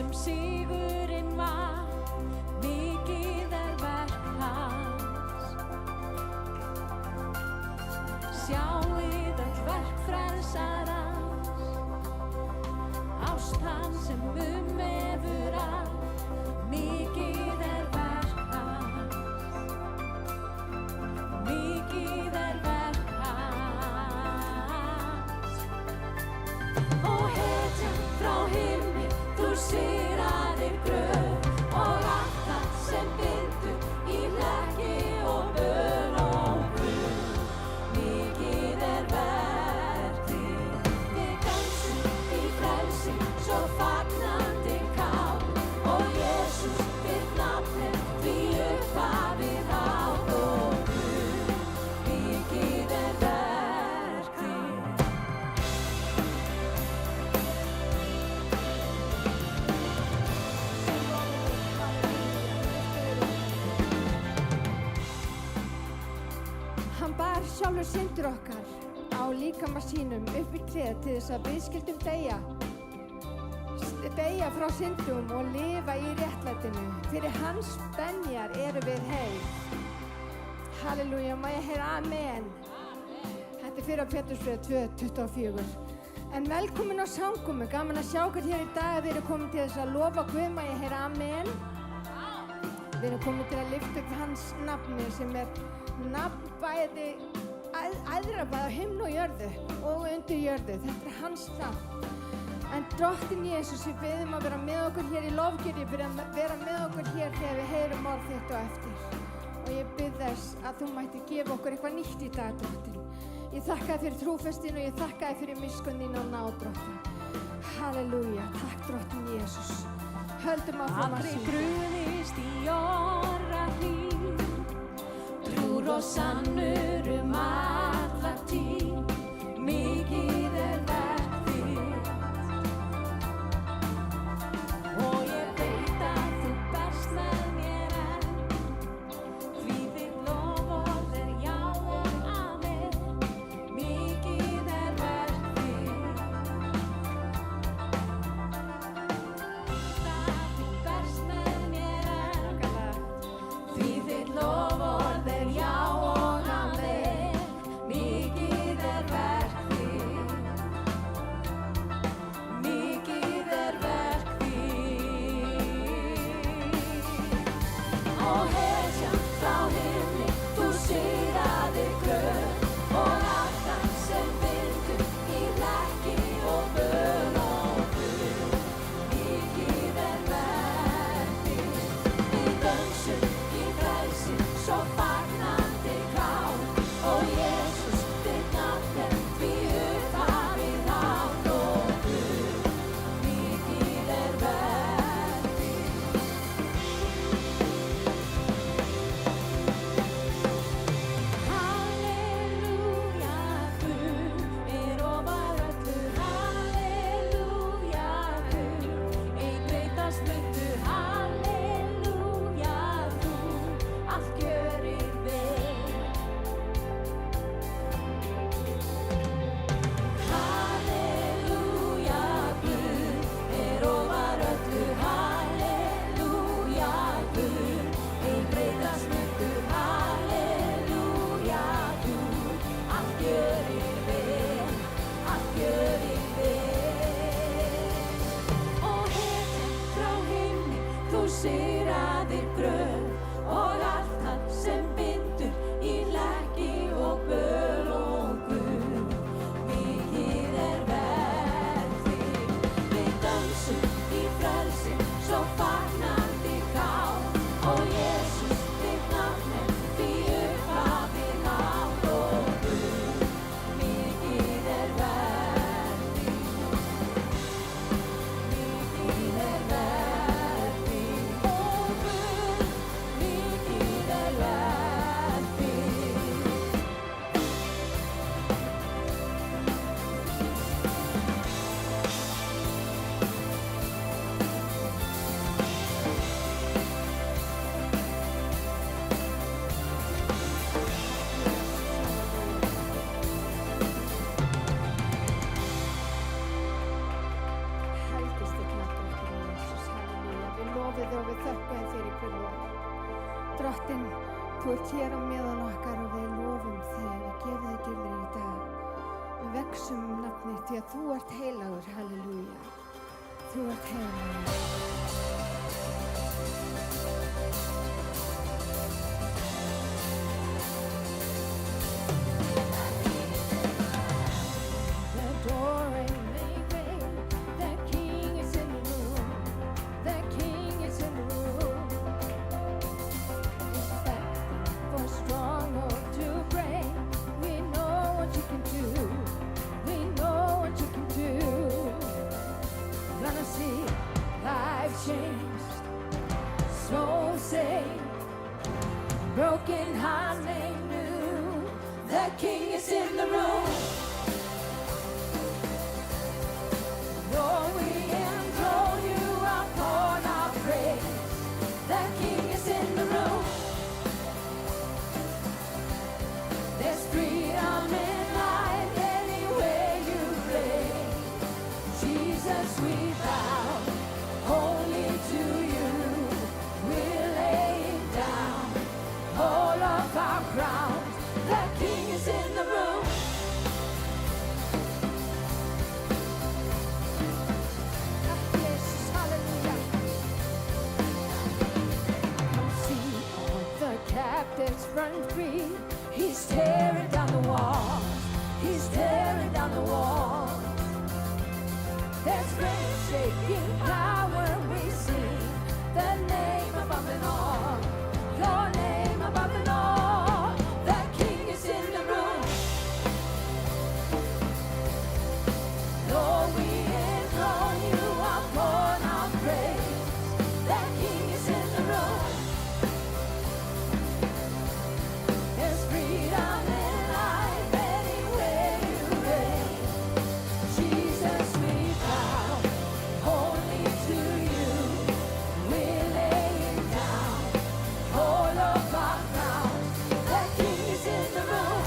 sem sigurinn var, mikið verk hans. Sjáið öll verk frelsarans, ást hans sem umvefur allt, mikið verk hans, mikið verk hans. Og hetjan frá himni, þú sigraðir gröf og allt það sem bindur í hlekki og böl og guð. Mikið verk þitt. Við dansum í frelsi, svo fagnandi kát, og Jesús þitt nafn er því upphafið hátt og guð. Mikið verk þitt. Hann bar sjálfur syndir okkar á líkama sínum upp í tréð til þess að við skildum deyja frá syndum og lifa í réttlætinu. Fyrir hans benjar eru við heil. Halleluja, má ég heyra amen. Þetta er 1. Pétursbréf 2:24. En velkomin á samkomu, gaman að sjá ykkur hér í dag. Við erum komin til þess að lofa Guð, má ég heyra amen. Við erum komin til að lyfta upp hans nafni sem er nafn bæði æðra bæði á himni og jörðu og undir jörðu. Þetta er hans nafn. En Drottinn Jesús, við biðjum að vera með okkur hér í lofgjörð, ég bið að vera með okkur hér þegar við heyrum orð þitt á eftir. Og ég bið þess að þú mættir gefa okkur eitthvað nýtt í dag, Drottinn. Ég þakka þér fyrir trúfestin og ég þakka þér fyrir miskunn þín og náð, Drottinn. Halleluja, takk Drottinn Jesús. Höldum áfram að Aldrei syngja. brugðist í orra hlýð, trúr og sannur alla tíð. Mikið verk þitt. Og ég veit að þú berst með mér enn, því þitt loforð já og amen. Mikið verk þitt. Það þú berst með mér enn, því þitt loforð já og amen. Mikið verk þitt. Mikið verk þitt. Og hetjan frá himni, þú sigraðir gröf og allt það sem bindur í hlekki og böl og guð. Mikið verk þitt. Við dönsum í frelsi, svo fagnandi kát, og Jesús þitt nafn er því upphafið hátt og guð. Mikið verk þitt. Halleluja, Guð er ofar öllu. Halleluja, Guð, ein breytast muntu. Halleluja, þú allt gjörir vel. Halleluja, Guð er ofar öllu. Halleluja, Guð, ein breytast muntu. Halleluja, þú allt gjörir vel, allt gjörir vel. Og hetjan frá himni, þú sigraðir gröf og allt það sem bindur í hlekki og böl og guð. Mikið verk þitt. Við dönsum í frelsi, svo fagnandi kát, og Jesús þitt nafn er því upphafið hátt og guð. Mikið verk þitt. Mikið verk þitt. Og guð, mikið þig og við þökkum þér í kvöld. Drottinn, þú ert hér á meðan okkar og við lofum þig, við gefum þig dýrðir í dag. Við veksum nafni því að þú ert heilagur, halleluja. Þú ert heilagur. Broken hearts made new. The King is in the room. Lord, we enthrone you upon our praise. The King is in the room. There's freedom in life anywhere you reign. Jesus, we bow only to you. We're laying down all of our crowns. The King is in the room. Jesus, hallelujah. Come see all the captives run free. He's tearing down the walls. He's tearing down the walls. There's great shaking power we see. The name above it all. Your name above it all. The King is in the room. Lord, we enthrone you upon our praise. The King is in the room. There's freedom in life anywhere you reign. Jesus, we bow only to you. We're laying down all of our crowns. The King is in the room.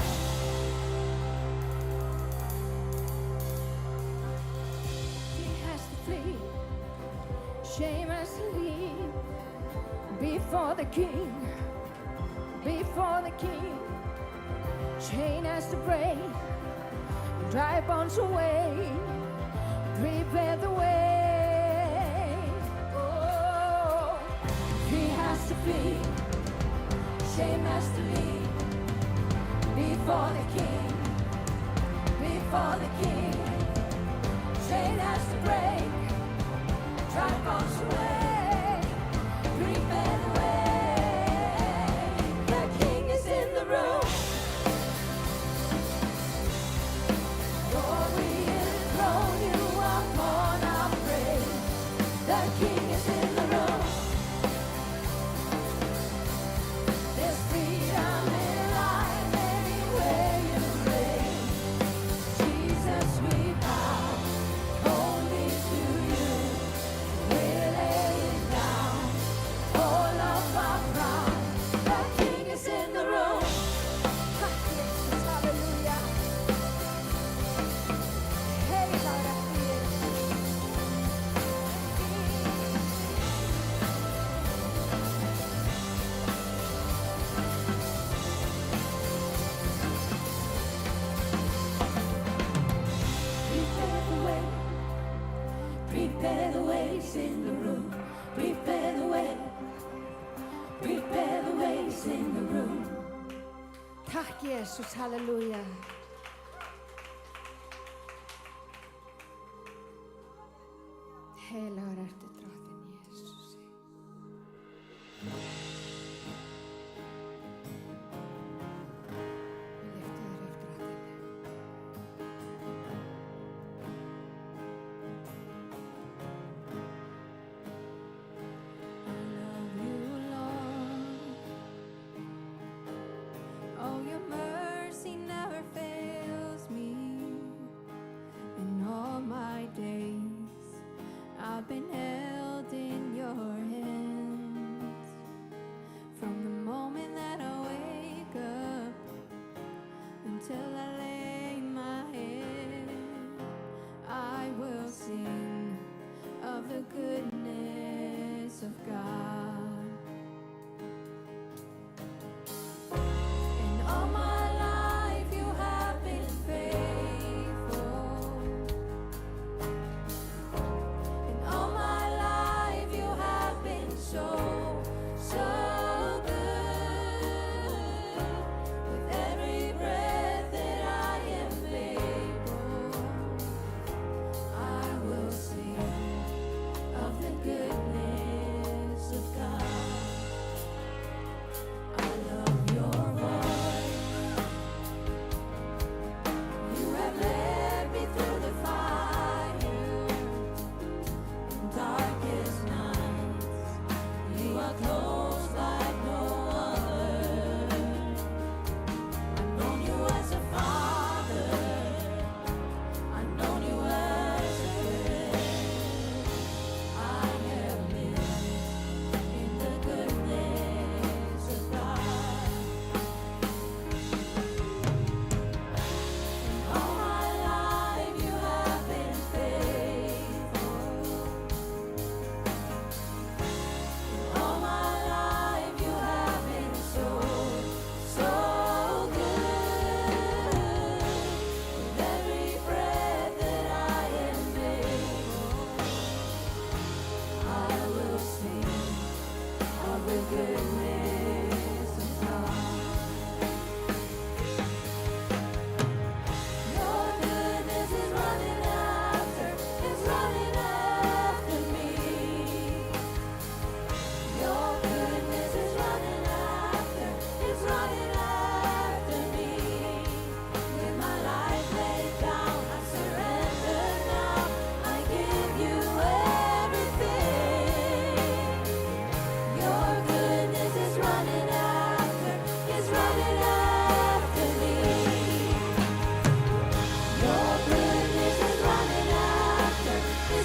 He has to flee. Shame has to leave before the King. Before the King. Chain has to break. Dry bones away. Prepare the way. Oh, he has to flee. Shame has to leave before the King. Before the King. Chain has to break. Dry bones away. Prepare the way. The King is in the room. Lord, we enthrone you upon our praise. The King is in the room. There's freedom in life anywhere you reign. Jesus, we bow only to you. We're laying down all of our crowns. The King is in the room. Jesus, hallelujah. Heilagur ertu, Jesus. Prepare the way. Prepare the ways in the room. Prepare the way. Prepare the ways in the room. Takk, Jesus, halleluja. Heilagur ertu, drottinn Jesus. Við lyftum þér upp, drottinn. I love you, Lord. Oh, your mercy never fails me. In all my days, I've been held in your hands. From the moment that I wake up until I lay my head, I will sing of the goodness of God.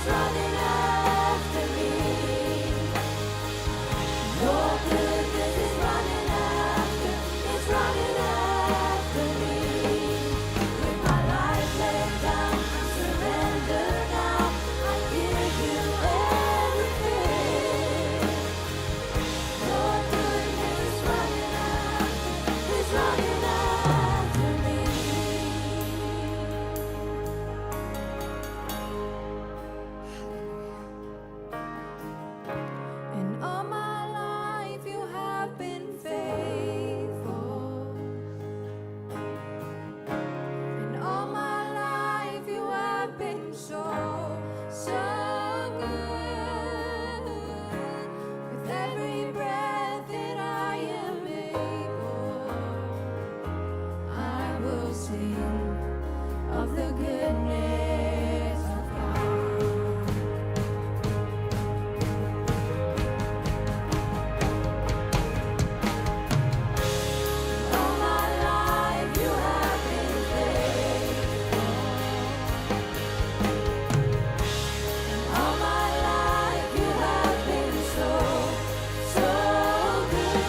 running after me. Your goodness is running after, it's running after me. With my life laid down, surrender now. I give you everything. Your goodness is running after, it's running after me. And all my life you have been faithful. And all my life you have been so, so good. With every breath that I am able, I will sing of the goodness of God. All my life you have been faithful. All my life you have been so, so good.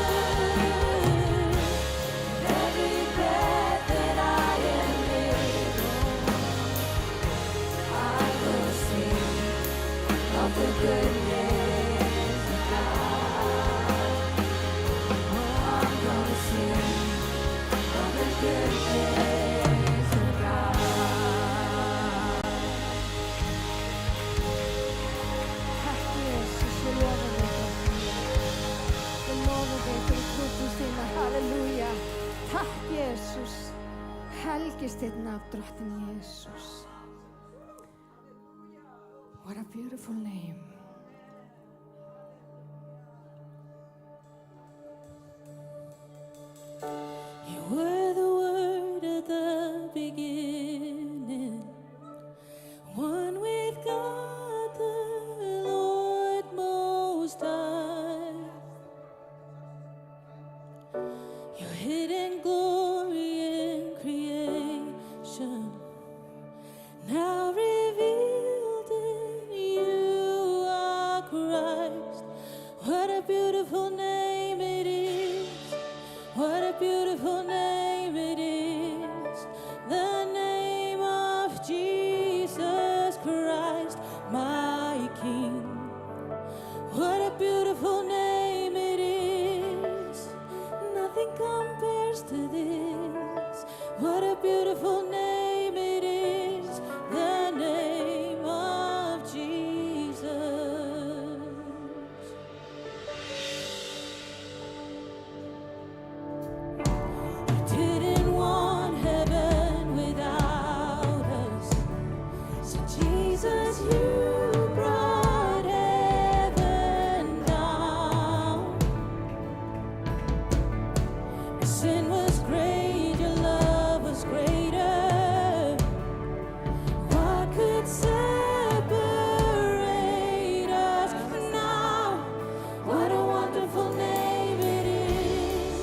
With every breath that I am able, I will sing of the goodness of God. I'm gonna sing of the goodness of God. Takk Jesus, við lofum þig drottning. Við lofum þig fyrir krúfust þína, halleluja. Takk Jesus, helgist þitt nafn drottning Jesus. What a beautiful name. You were the Word at the beginning, one with God the Lord Most High. Your hidden glory in creation, now revealed in you are Christ. What a beautiful name it is. What a beautiful name it is. The name of Jesus Christ, my King. What a beautiful name it is. Nothing compares to this. What a beautiful name it is. The name of Jesus. You didn't want heaven without us. So Jesus, you brought heaven down. Your sin was great, your love was greater. What could separate us now? What a wonderful name it is.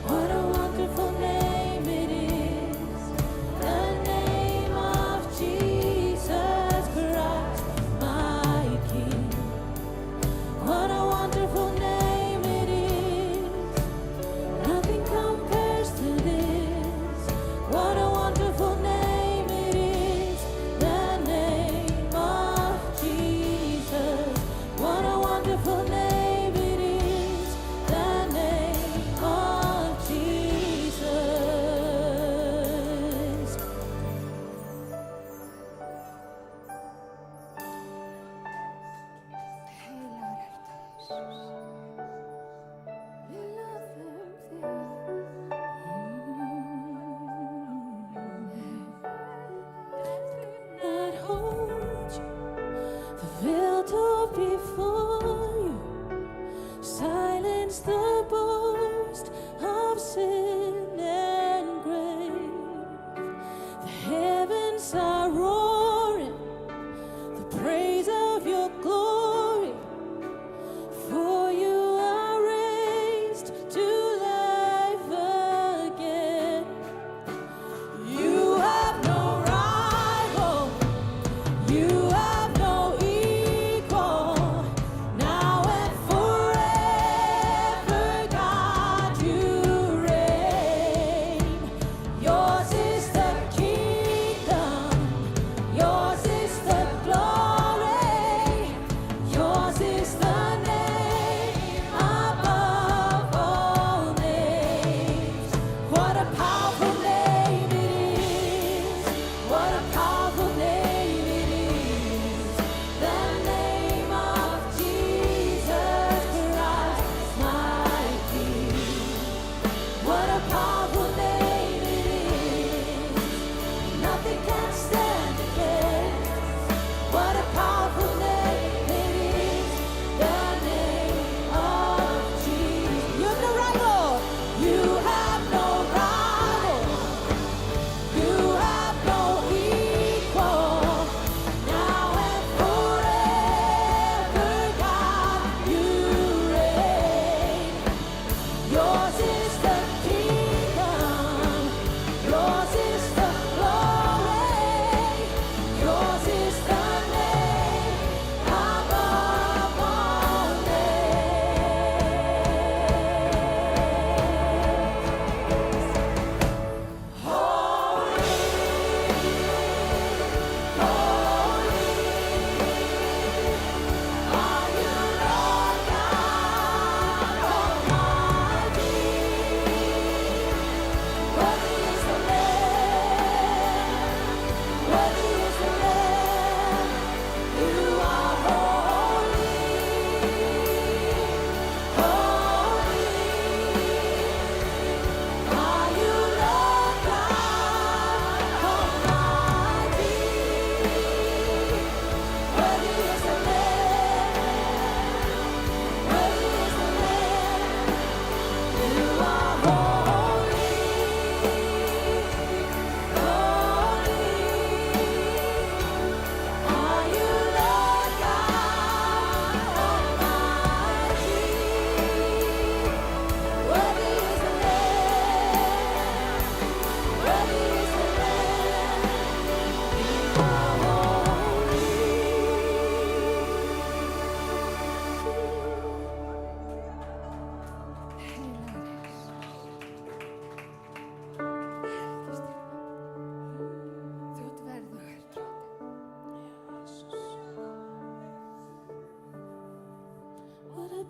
What a wonderful name it is. The name of Jesus Christ, my King. What a wonderful name it is. Nothing compares to this. What a wonderful name it is. The name of Jesus. What a wonderful name it is. The name of Jesus. Heilagur ertu Jesus. We love him. That hold you, the veil tore before you, silence the boast of sin and grave. The heavens are roaring, the praise of your glory, for you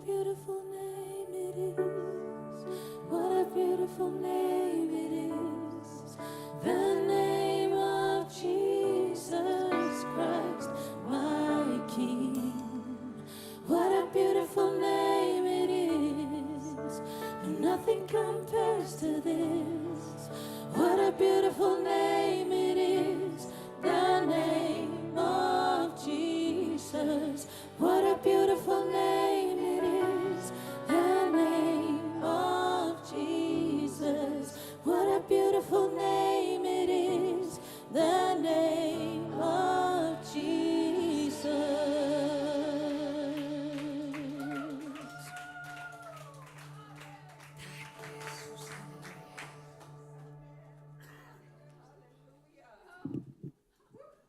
beautiful name it is. What a beautiful name it is. The name of Jesus Christ, my King. What a beautiful name it is. Nothing compares to this. What a beautiful name it is. The name of Jesus. What a beautiful name it is. The name of Jesus. What a beautiful name it is. The name of Jesus.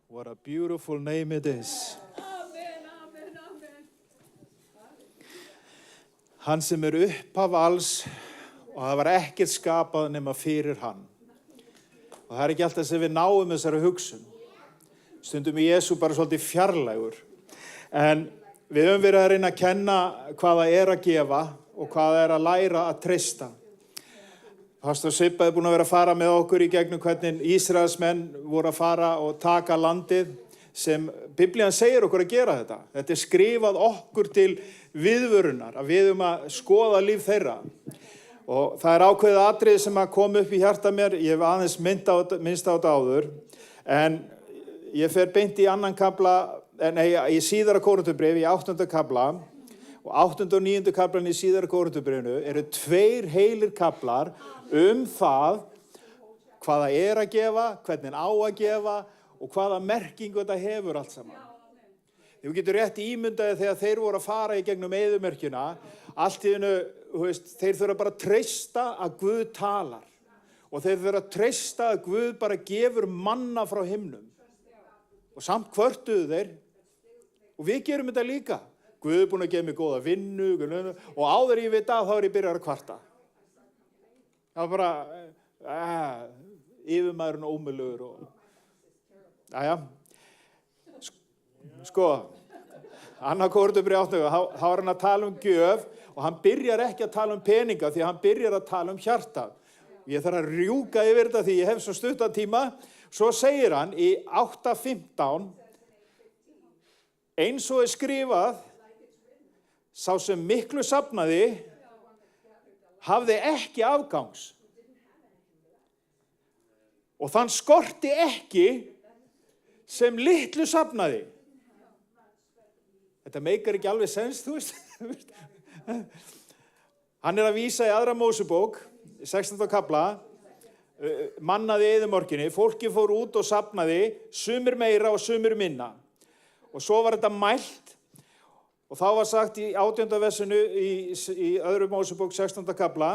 What a beautiful name it is. Hann sem upphaf alls og það var ekkert skapað nema fyrir hann. Og það ekki alltaf sem við náum þessari hugsun. Stundum er Jesú bara svolítið fjarlægur. En við höfum verið að reyna að kenna hvað það er að gefa og hvað það er að læra að treysta. Pastor Sippa er búin að vera að fara með okkur í gegnum hvernig Ísraelsmenn voru að fara og taka landið sem Biblían segir okkur að gera þetta. Þetta er skrifað okkur til viðvörunar, að við að skoða líf þeirra. Og það er ákveðið atriði sem að koma upp í hjarta mér, ég hef aðeins minnst á þetta áður, en ég fer beint í annan kafla, í síðara Kórinthubréfi, í 8. kafla, og 8. og 9. kaflan í síðara Kórinthubréfinu eru 2 heilir kaflar það hvað það er að gefa, hvernig á að gefa og hvaða merkingu þetta hefur allt saman. Þú getur rétt ímyndaði þegar þeir voru að fara í gegnum eyðimörkina, allt í einu, þeir þurfa bara að treysta að Guð talar og þeir þurfa að treysta að Guð bara gefur manna frá himnum. Og samt kvörtuðu þeir og við gerum þetta líka. Guð er búin að gefa mig góða vinnu og áður ég veit þá er ég byrjar að kvarta. Það var bara, yfirmaðurinn ómögulegur og, Sko, Anna Kórinthubréf 8, þá er hann að tala um gjöf og hann byrjar ekki að tala um peninga því hann byrjar að tala um hjarta. Ég þarf að rjúka yfir þetta því ég hef svo stuttan tíma. Svo segir hann í 8:15, eins og er skrifað, sá sem miklu safnaði hafði ekki afgangs. Og þann skorti ekki sem litlu safnaði. Þetta meikar ekki alveg sens, þú veist. Hann er að vísa í 2. Mósebók, 16. kafla, mannaði eyðimörkinni, fólki fór út og safnaði, sumir meira og sumir minna. Og svo var þetta mælt, og þá var sagt í 18. versinu í 2. Mósebók, 16. kafla,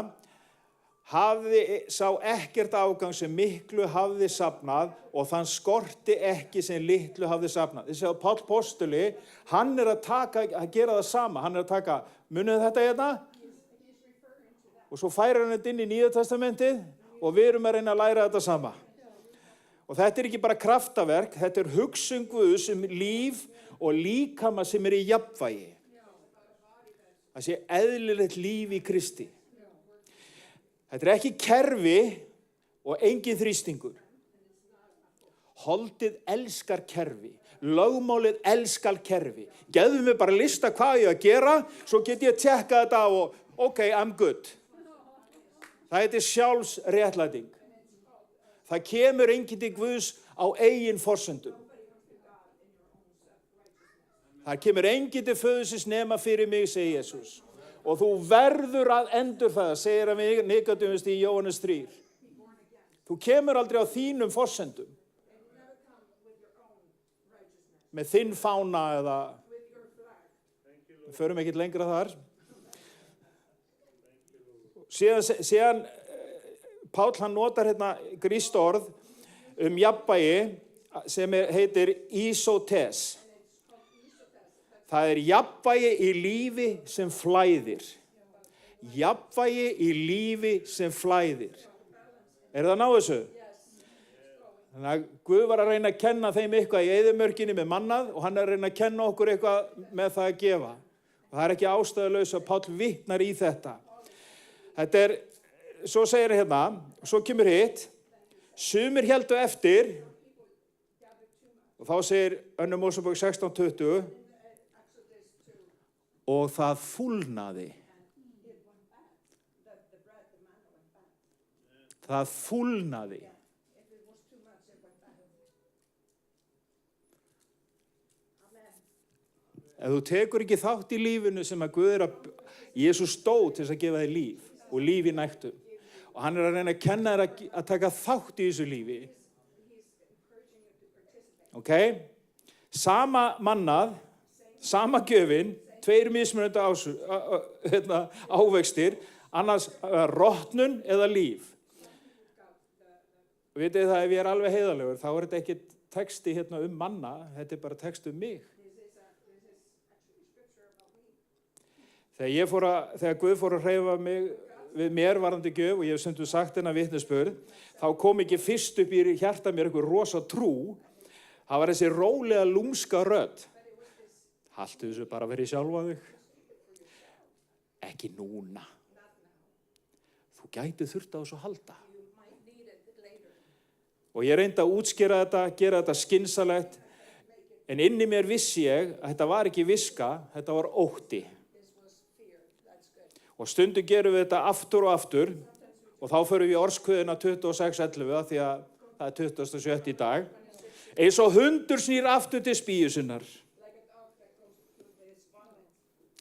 hafði sá ekkert afgang sem miklu hafði safnað og þann skorti ekki sem litlu hafði safnað. Þessi að Páll postuli, hann er að gera það sama. Hann er að taka, munið þetta hérna? Og svo færir hann þetta inn í Nýja testamentið og við erum að reyna að læra þetta sama. Og þetta er ekki bara kraftaverk, þetta er hugsun Guðs líf og líkama sem er í jafnvægi. Það sé eðlilegt líf í Kristi. Þetta er ekki kerfi og engin þrýstingur. Holdið elskar kerfi. Lögmálið elskar kerfi. Gefðu mig bara lista hvað ég að gera, svo get ég tjekka þetta og okay, I'm good. Það heitir sjálfsréttlæting. Það kemur enginn til Guðs á eigin forsendum. Það kemur enginn til föðursins nema fyrir mig, segir Jesús. Og þú verður að endurfæða, segir að Nikodémus í Jóhannes 3. Þú kemur aldrei á þínum forsendum. Með þinn fána eða, við förum ekkert lengra þar. Síðan Páll hann notar hérna grískt orð jafnvægi sem heitir isotes. Það er jafnvægi í lífi sem flæðir. Jafnvægi í lífi sem flæðir. Er það að ná þessu? Þannig að Guð var að reyna að kenna þeim eitthvað í eyðimörkinni með mannað og hann er að reyna að kenna okkur eitthvað með það að gefa. Og það ekki ástæðulaus að Páll vitnar í þetta. Þetta svo segir hérna, svo kemur hitt, sumir héldu eftir, og þá segir 2. Mósebók 16:20, og það fúlnaði. Það fúlnaði. Ef þú tekur ekki þátt í lífinu sem að Guð Jesús stóð til þess að gefa þér líf og líf í nægtum. Og hann að reyna að kenna þér að taka þátt í þessu lífi. Ok? Sama mannað, sama gjöfin, 2 mismunandi ávextir, annars rotnun eða líf. Og vitið það, ef ég alveg heiðarlegur, þá þetta ekki texti hérna manna, þetta bara texti mig. Þegar Guð fór að hreyfa mig við mér varðandi gjöf, og ég hef stundum sagt hennar vitnisburð, þá kom ekki fyrst upp í hjarta mér einhver rosa trú. Það var þessi rólega lúmska rödd. Haltu þessu bara verið sjálfa þig. Ekki núna. Þú gæti þurft á þessu að halda. Og ég reyndi að útskýra þetta, gera þetta skynsalegt, en inni mér vissi ég að þetta var ekki viska, þetta var ótti. Og stundum gerum við þetta aftur og aftur, og þá förum við í orðskviðuna 26:11, því að það er 27. í dag. Eins og hundur snýr aftur til spýju sinnar.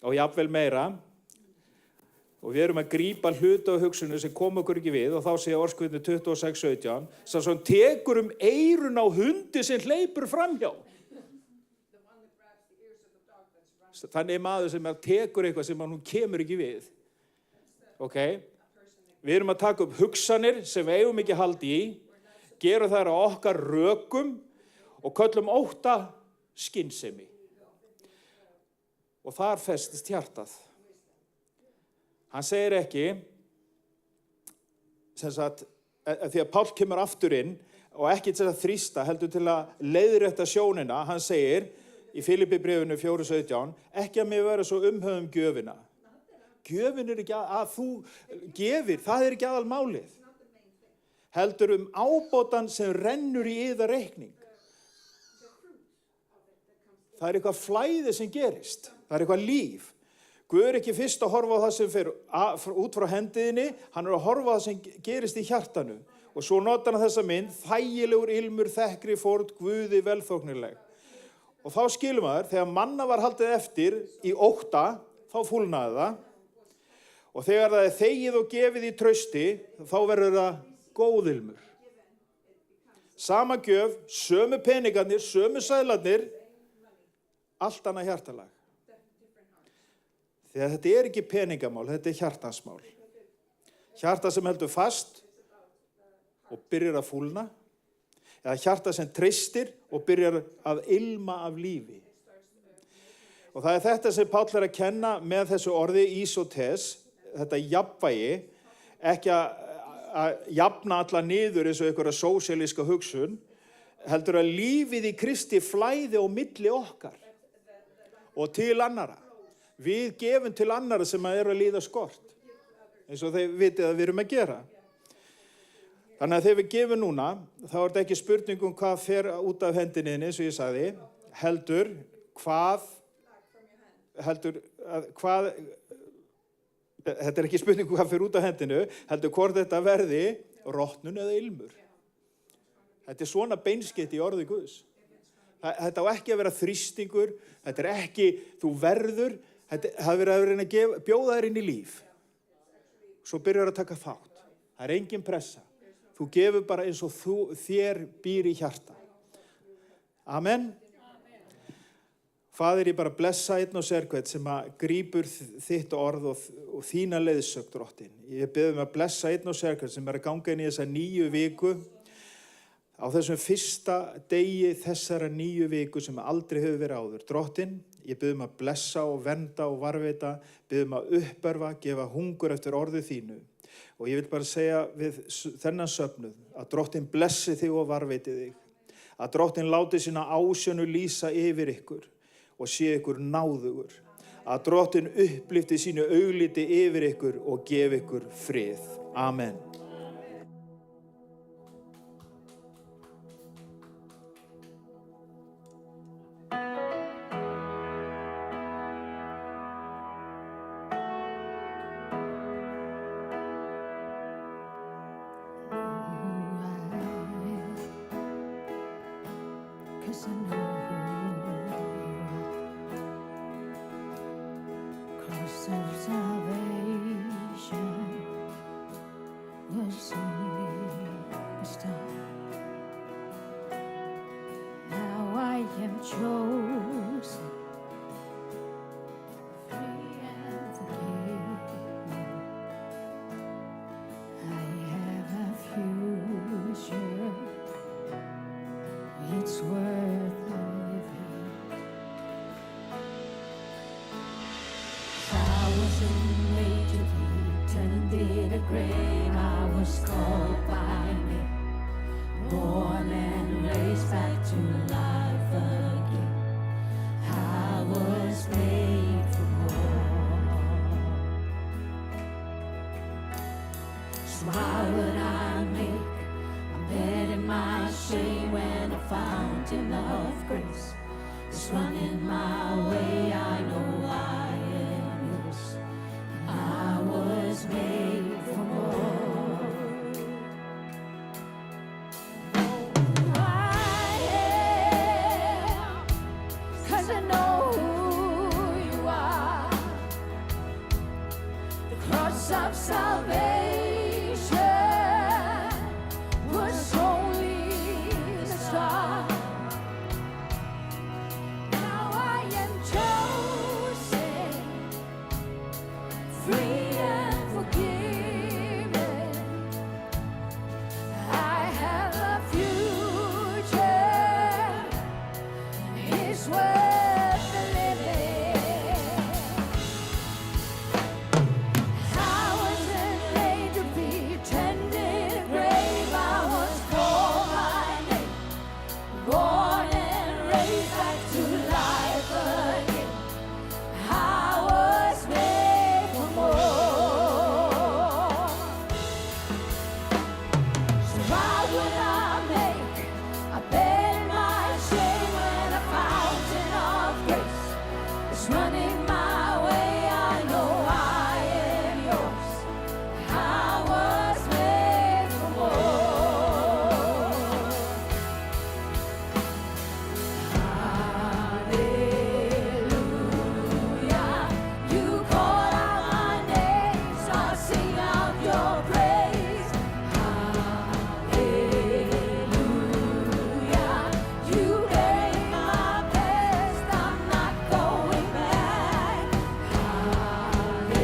Og jafnvel meira. Og við erum að grípa hluta á hugsunum sem kom okkur ekki við, og þá segja orðskviðinu 26:17, svo tekur eyrun á hundi sem hleypur framhjá. Þannig maður sem tekur eitthvað sem hún kemur ekki við. Ok? Við erum að taka upp hugsanir sem við eigum ekki haldi í, gera þær á okkar rökum og köllum ótta skynsemi. Og þar festist hjartað. Hann segir ekki, sem sagt, því að Páll kemur aftur inn og ekki til að þrýsta, heldur til að leiðrétta sjónina, hann segir í Filippibréfinu 4:17, ekki að mér vera svo umhöfum gjöfina. Gjöfin ekki að þú gefir, það ekki aðalmálið. Heldur ábótan sem rennur í yðar reikning. Það eitthvað flæði sem gerist. Það eitthvað líf. Guð ekki fyrst að horfa á það sem fer út frá hendiðinni, hann að horfa á það sem gerist í hjartanu. Og svo notar hann þessa mynd, þægilegur ilmur, þekkri fórn, Guði velþóknarleg. Og þá skilum maður, þegar manna var haldið eftir í ótta, þá fúlnaði það. Og þegar það er þegið og gefið í trausti, þá verður það góðilmur. Sama gjöf, sömu peningarnir, sömu seðlarnir, allt annað hjartalag. Þegar þetta er ekki peningamál, þetta er hjartansmál. Hjarta sem heldur fast og byrjar að fúlna, eða hjarta sem treystir og byrjar að ilma af lífi. Og það er þetta sem Páll er að kenna með þessu orði ísotes, þetta jafnvægi, ekki að jafna alla niður eins og einhverja sósíalíska hugsun, heldur að lífið í Kristi flæði á milli okkar og til annara. Við gefum til annara sem eru að líða skort, eins og þeir vitið að við erum að gera. Þannig að þegar við gefum núna, þá er þetta ekki spurningum hvað fer út af hendinni, eins og ég sagði, heldur þetta er ekki spurningum hvað fer út af hendinu, heldur hvort þetta verði rotnun eða ilmur. Þetta er svona beinskeytt í orði Guðs. Þetta á ekki að vera þrýstingur, þetta er ekki, þú verður, það verður að reyna að bjóða þér inn í líf. Svo byrjar að taka þátt. Það er engin pressa. Þú gefur bara eins og þér býr í hjarta. Amen. Faðir, ég bara blessa einn og sérkvætt sem að grípur þitt orð og þína leiðsögn, Drottinn. Ég bið að blessa einn og sérkvætt sem að ganga inn í þessa 9 viku, á þessum fyrsta degi þessara 9 viku sem aldrei hefur verið áður. Drottinn, ég bið að blessa og vernda og varveita, bið að uppörfa, gefa hungur eftir orðið þínu. Og ég vil bara segja við þennan söfnuð að Drottinn blessi þig og varveiti þig. Að Drottinn láti sína ásjónu lýsa yfir ykkur og sé ykkur náðugur. að Drottinn upplifti sínu augliti yfir ykkur og gefi ykkur frið. Amen. Cause I know who you are. Cross of salvation was only a start. Now I am chosen, free and forgiven. I have a future. It's worth living. I wasn't made to be turned in a grave. I was called by name, born and raised back to life again. I was made for more. So why would I make a bed in my shame when a fountain of grace is running my way? I know I am yours. I was made for more. I am, 'cause I know who you are. The cross of salvation was only the start. Now I am chosen, free and forgiven. I have a future. It's worth the living. I wasn't made to be tended in a grave. I was called by name, born and raised back to life again. I was made for more. So why would I make a bed in my shame when a fountain of grace is running my way? I know I am yours. I was made for more. Hallelujah. You call out my name, so I'll sing out your praise. Hallelujah. You gave my best, I'm not going back. Hallelujah.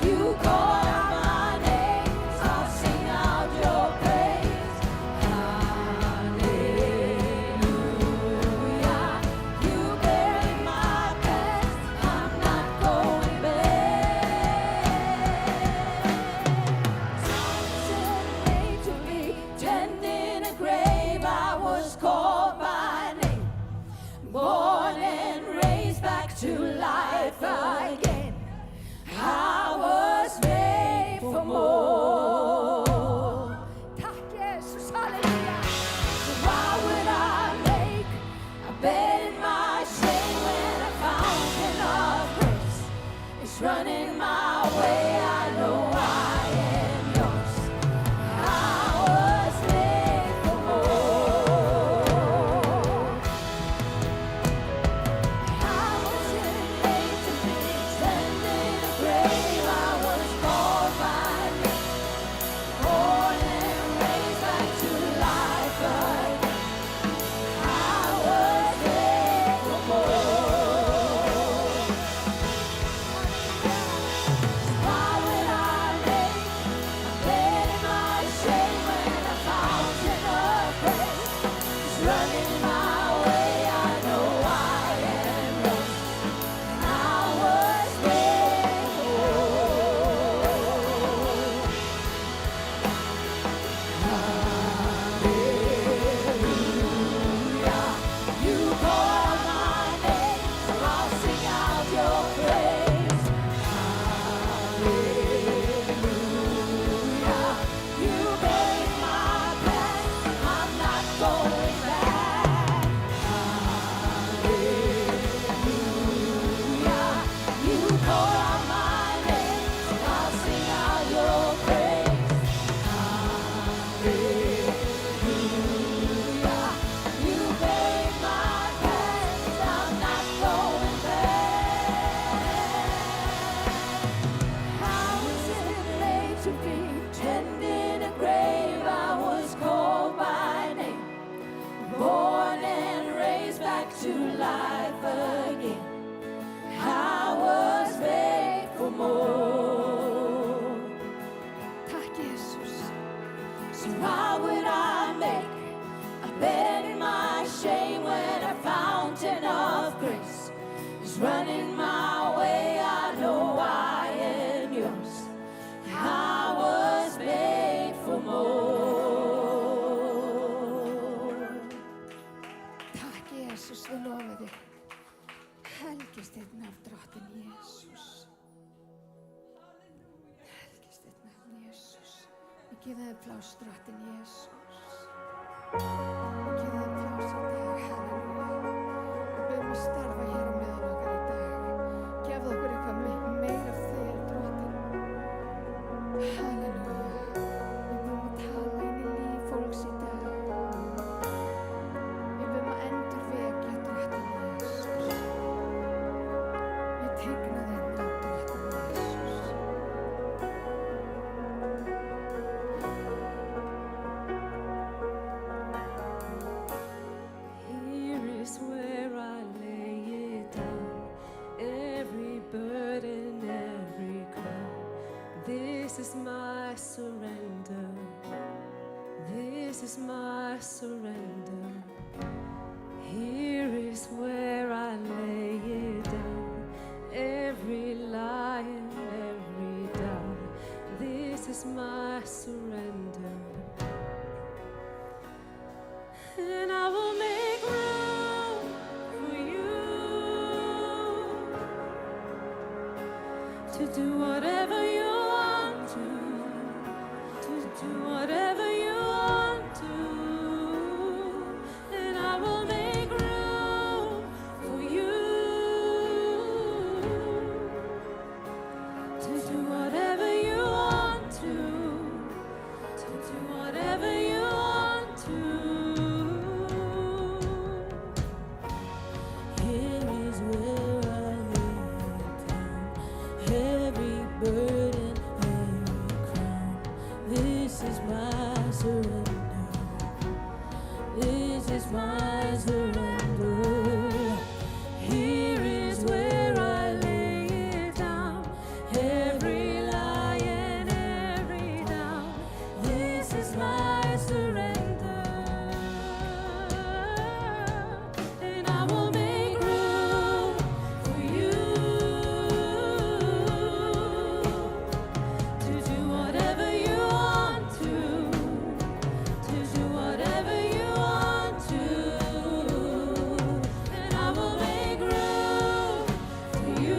You call out my name, so I'll sing out your praise. Hallelujah. You gave my best, I'm not going back. Made to be tended in a grave. I was called by name, born and raised back to life again. I was made for more. Tack Jesus, halleluja. So why would I make a bed in my shame when a fountain of grace is running my way? I know I am yours. I was made for more. I wasn't made to be tended in a grave. is running my way. I know I am yours. I was made for more. Takk, Jesús, við lofum þig. Helgist þitt nafn, drottinn Jesús. Helgist þitt nafn, Jesús. Við gefum þér plás, drottinn Jesús. Við gefum þér plás í dag, halleluja. Við byrjum að starfa hér á meðal okkar í dag. Gefðu okkur eitthvað meira af þér, drottinn. Halleluja. Við byrjum að tala inn í líf fólks í dag. Við byrjum að endurvekja, drottinn Jesús. Við tegna þitt nafn, drottinn Jesús. Here is where I lay it down, every burden, every crown. This is my surrender. This is my surrender. Here is where I lay it down, every lie and every doubt. This is my surrender. And I will make room for you to do whatever you want to do whatever you want to. And I will make room for you to do whatever you want to do whatever you want to. Here is where I lay it down, heavy burden, heavy crown. This is my surrender. This is my surrender. Here is where I lay it down, every lie and every doubt. This is my surrender. And I will make room for you to do whatever you want to do whatever you want to. And I will make room for you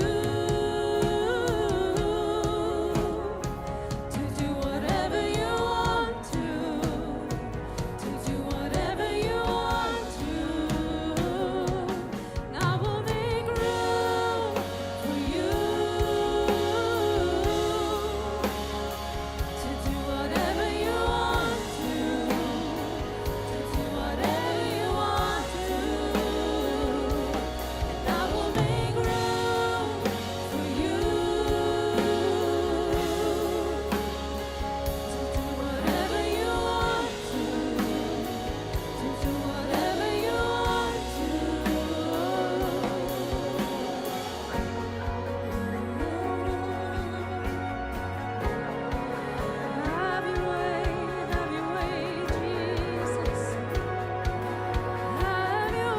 to do whatever you want to do whatever you want to. And I will make room for you to do whatever you want to do whatever you want to. And I will make room for you to do whatever you want to do whatever you want Have your way, Jesus. Have your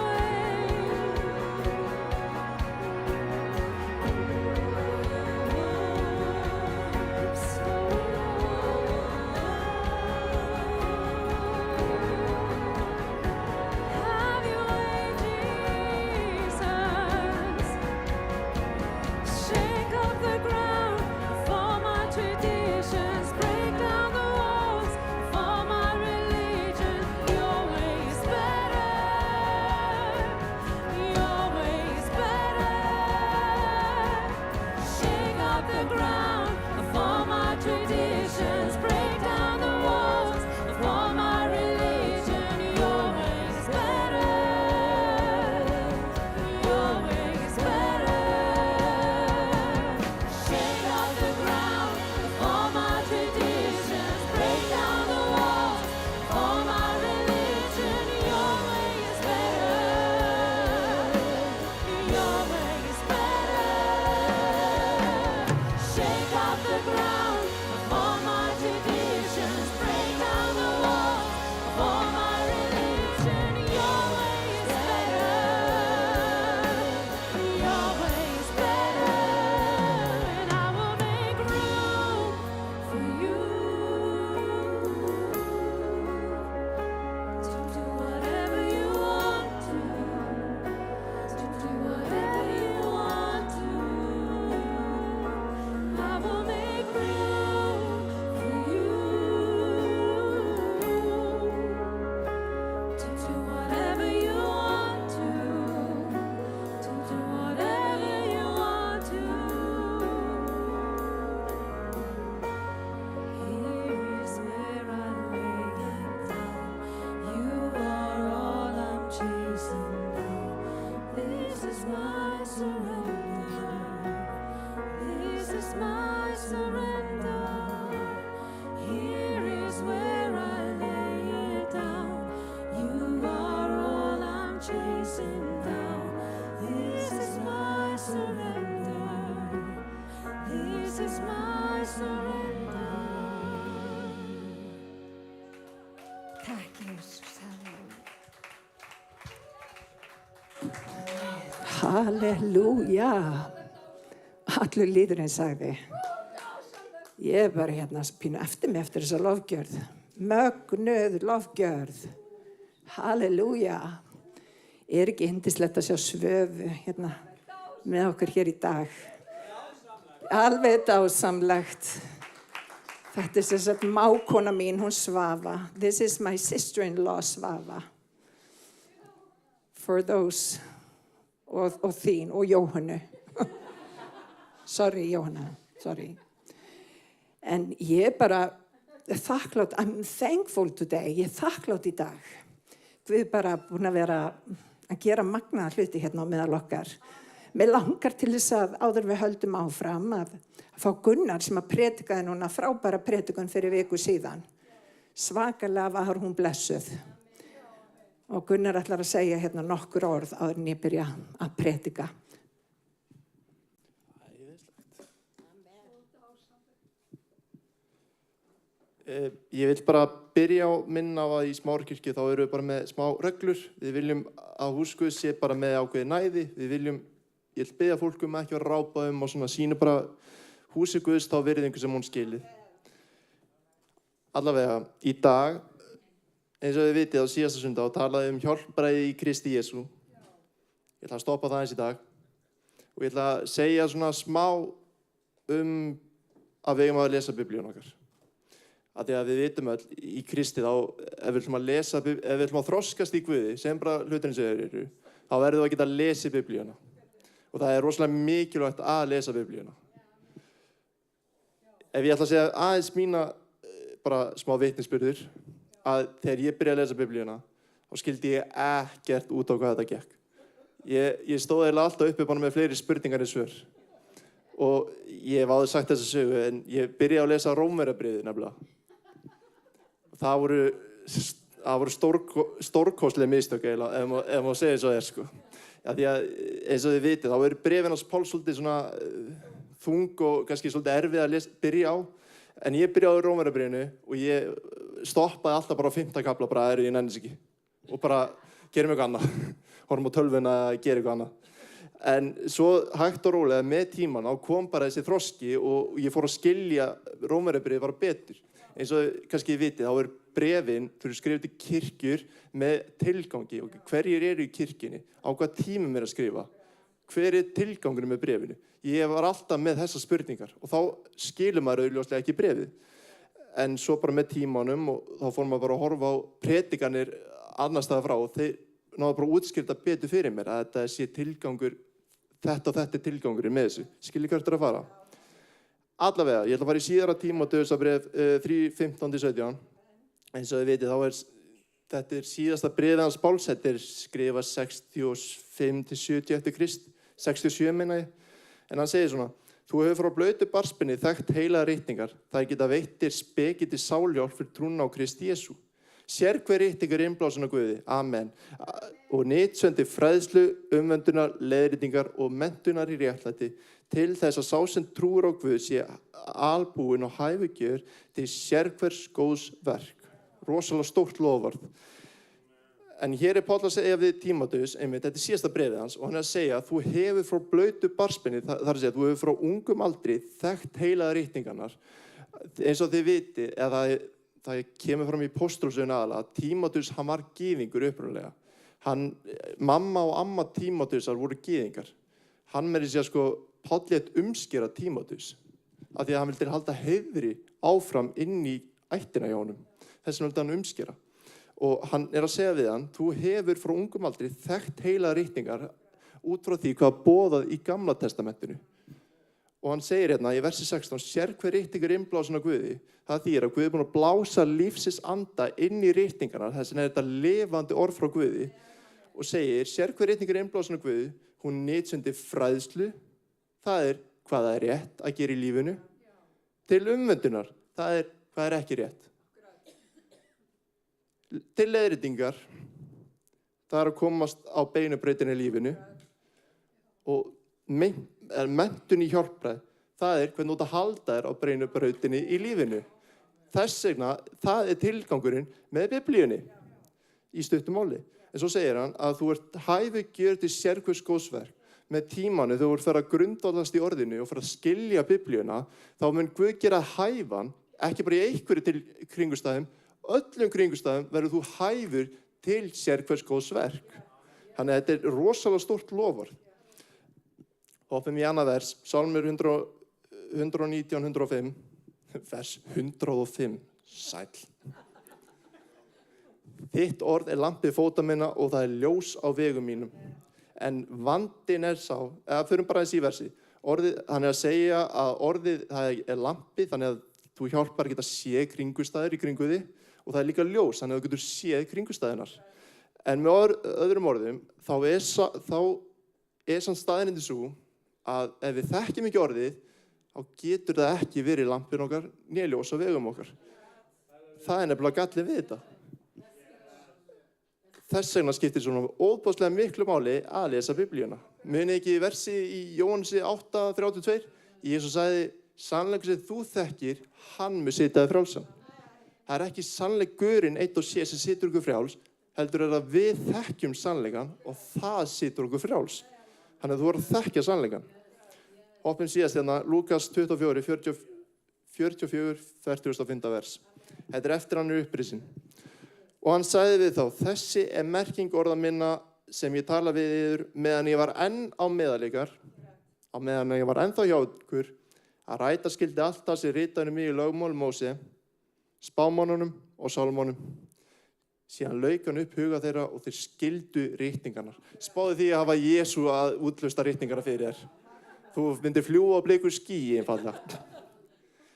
Have your way, Jesus. Shake up the ground for my traditions. Break down the walls for my religion. Your way is better. Your way is better. Shake up the ground for my traditions. Break down the walls for my religion. Your way is better. Your way is better. Shake up the ground for my traditions. Break down the walls for my religion. Your way is better. Your way is better. Shake up the ground for my traditions. Break down the walls for my religion. Your way is better. Your way is my surrender. This is my surrender. Here is where I lay it down. You are all I'm chasing down. This is my surrender. This is my surrender. Takk, Jesus. Halleluja. Allur líðurinn sagði. Ég er bara hérna pínu eftir mig eftir þessa lofgjörð. Mögnuð lofgjörð. Halleluja. Er ekki yndislegt að sjá Svövu hérna með okkur hér í dag? Alveg dásamlegt. Þetta er sem sagt mákona mín, hún Svava. This is my sister-in-law Svava. For those, og þín, og Jóhannu. Sorry, Jóhanna, sorry. En ég er bara þakklátt, I'm thankful today, ég er þakklátt í dag. Guð bara búin að vera að gera magnaða hluti hérna á meðal okkar. Mér langar til þess að áður við höldum áfram að fá Gunnar sem að predikaði núna frábæra predikun fyrir viku síðan. Svakalega var hún blessuð. Og Gunnar ætlar að segja hérna nokkur orð áður en ég byrja að predika. Ég vil bara byrja á minna á að í Smárkirkju þá erum við bara með smá reglur. Við viljum að húsguð sé bara með ákveðið næði. Ég vil biðja fólk um ekki að vera rápa og svona sína bara húsi Guðs þá virðingu sem hún skilið. Allavega, í dag, eins og þið vitið á síðasta sunnudag, talaði hjálpræði í Kristi Jesú. Ég ætla að stoppa það eins í dag. Og ég ætla að segja svona smá að við eigum að lesa Biblíun okkar. Af því að við vitum öll í Kristi þá, ef við ætlum að þroskast í Guði, sem bara hluturinn sem þeir eru, þá verðum við að geta að lesa Biblíuna. Og það er rosalega mikilvægt að lesa Biblíuna. Ef ég ætla að segja aðeins mína bara smá vitnisburður, að þegar ég byrjaði að lesa Biblíuna, þá skildi ég ekkert út á hvað þetta gekk. Ég stóð eiginlega alltaf uppi bara með fleiri spurningar en svör. Og ég hef áður sagt þessa sögu, en ég byrjaði að lesa Rómverjabréfið nefnilega. Það voru stórkostleg mistök eiginlega, ef maður segir svo sko. Ja, því að eins og þið vitið, þá eru bréfin hans Páls svolítið svona þung og kannski svolítið erfið að byrja á. En ég byrjaði á Rómverjabréfinu og ég stoppaði alltaf bara á 5. kafla, bara ég nennis ekki. Og bara gerum eitthvað annað. Horfum á tölvuna að gera eitthvað annað. En svo hægt og rólega með tíman þá kom bara þessi þroski og ég fór að skilja Rómverjabréfið bara betur. Eins og kannski þið vitið, þá eru bréfin skrifið til kirkjur með tilgangi og hverjir eru í kirkjunni, á hvað tímum er að skrifa, hver er tilgangurinn með bréfinu. Ég var alltaf með þessar spurningar og þá skilur maður augljóslega ekki bréfið. En svo bara með tímanum og þá fór maður bara að horfa á predikanir annars staðar frá og þeir náðu bara að útskýrta betur fyrir mér að þetta sé tilgangur, þetta og þetta er tilgangurinn með þessu. Skiljið hvert er að fara? Allavega, ég ætla að fara í síðara Tímóteusarbréf 3:15-17. Eins og þið vitið, þetta er síðasta bréfið hans Páls, þetta er skrifað 65-70 eftir Krist, 67 meina ég. En hann segir svona, þú hefur frá blautu barnsbeini þekkt heilagar ritningar, þær geta veittir spekið til sáljálf fyrir trúna á Krist Jesú. Sér hver ritningar innblásin á Guði, amen. Og nytsvendi fræðslu, umvöndunar, leiðritingar og menntunar í réttlæti, til þess að sá sem trúir á Guð sé albúinn og hæfugjör til sérhvers góðs verk. Rosalega stórt loforð. En hér er Páll að segja við Tímóteus, einmitt, þetta er síðasta bréfið hans, og hann er að segja að þú hefur frá blautu barnsbeini, það er að segja, þú hefur frá ungum aldri þekkt heilagar ritningarnar. Eins og þið viti, eða það kemur fram í Póstólssögunni aðalega, að Tímóteus, hann var gyðingur upprunalega. Mamma og amma Tímóteusar voru gyðingar. Hann með því að Páll lét umskera Tímóteus af því að hann vildi halda heiðri áfram inn í ættina hjá honum. Þess vegna vildi hann umskera. Og hann er að segja við hann, þú hefur frá ungum aldri þekkt heilagar ritningar út frá því hvað boðað í Gamla testamentinu. Og hann segir hérna í versi 16, sér hver ritningur innblásin á Guði. Það þýðir að Guði er búinn að blása lífsins anda inn í ritningarnar, þess vegna er þetta lifandi orð frá Guði. Og segir, sér hver ritningur innblásin á Guði, hún nýtsundi fræðslu, það hvað það rétt að gera í lífinu, til umvöndunar, það hvað ekki rétt. Til leiðréttingar, það að komast á beinu brautinni í lífinu og menntun í hjálpræð, það hvernig þú átt að halda þér á beinu brautinni í lífinu. Þess vegna, það tilgangurinn með Biblíunni í stuttu máli. En svo segir hann að þú ert hæfugjörð til sérhvers góðsverk. Með tímanu þegar þú fer að grundvallast í orðinu og fer að skilja Biblíuna, þá mun Guð gera hæfan, ekki bara í einhverju til kringustæðum, öllum kringustæðum verður þú hæfur til sérhvers góðsverk. Þannig að þetta rosalega stórt lofar. Hoppum í annað vers, Sálmur 119, 105, vers 105, sæll. Þitt orð lampi fóta minna og það ljós á vegum mínum. En vandinn sá, förum bara aðeins í versi, orðið, hann að segja að orðið það lampi, þannig að þú hjálpar að geta séð kringustæður í kringu þig og það líka ljós, þannig að þú getur séð kringustæðunar. En með öðrum orðum, þá samt staðreyndin sú að ef við þekkjum ekki orðið, þá getur það ekki verið lampin okkar né ljós á vegum okkar. Það nefnilega gallið við þetta. Þess vegna skiptir svona óbáslega miklu máli að lesa Biblíuna. Munið ekki versi í Jóhanesi 8:32? Jesús sagði, sannleikur sem þú þekkir, hann mun setja þig frjálsan. Það ekki sannleikurinn eitt og sér sem setur okkur frjáls, heldur að við þekkjum sannleikan og það setur okkur frjáls. Þannig að þú voru að þekkja sannleikan. Hoppum síðast hérna, Lúkas 24, 44, 45 vers. Þetta eftir hann upprisin. Og hann sagði við þá, þessi merking orða minna sem ég tala við yður meðan ég var enn á meðal meðan ég var ennþá hjá ykkur, að ræta skildi allt það sem ritaði mig í lögmál Móse, spámánunum og sálmánum. Síðan lauk hann upp huga þeirra og þeir skildu ritningarnar. Spáðu því að hafa Jesú að útlusta ritningarna fyrir þér. Þú myndir fljúga á bleiku skýi einfallega.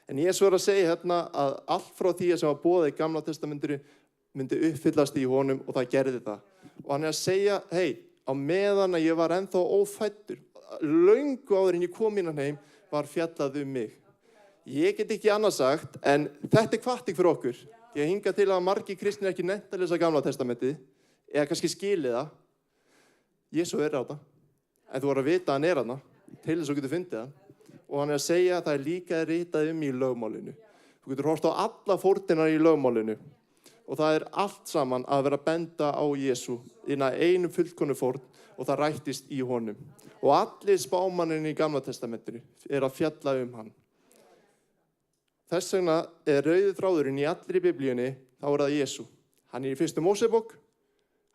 En Jesú að segja hérna að allt frá því sem var boðið í Gamla testamentinu myndi uppfyllast í honum og það gerði það. Og hann að segja, hei, á meðan að ég var ennþá ófæddur, löngu áður en ég kom innan heim, var fjallað mig. Ég get ekki annað sagt, en þetta hvatning fyrir okkur. Ég hinga til að margir kristnir ekki nefnt að lesa Gamla testamentið, eða kannski skilið það. Jesú á það, en þú voru að vita að hann þarna, til þess að þú getur fundið hann. Og hann að segja að það líka ritað í lögmálinu. Þú getur hort á alla fórnirnar í lögmálinu. Og það allt saman að vera að benda á Jesú inn að einu fullkomnu fórn og það rættist í honum. Og allir spámanninn í Gamla testamentinu að fjalla hann. Þess vegna rauði þráðurinn í allri Biblíunni, þá það Jesú. Hann í fyrstu Mósebók,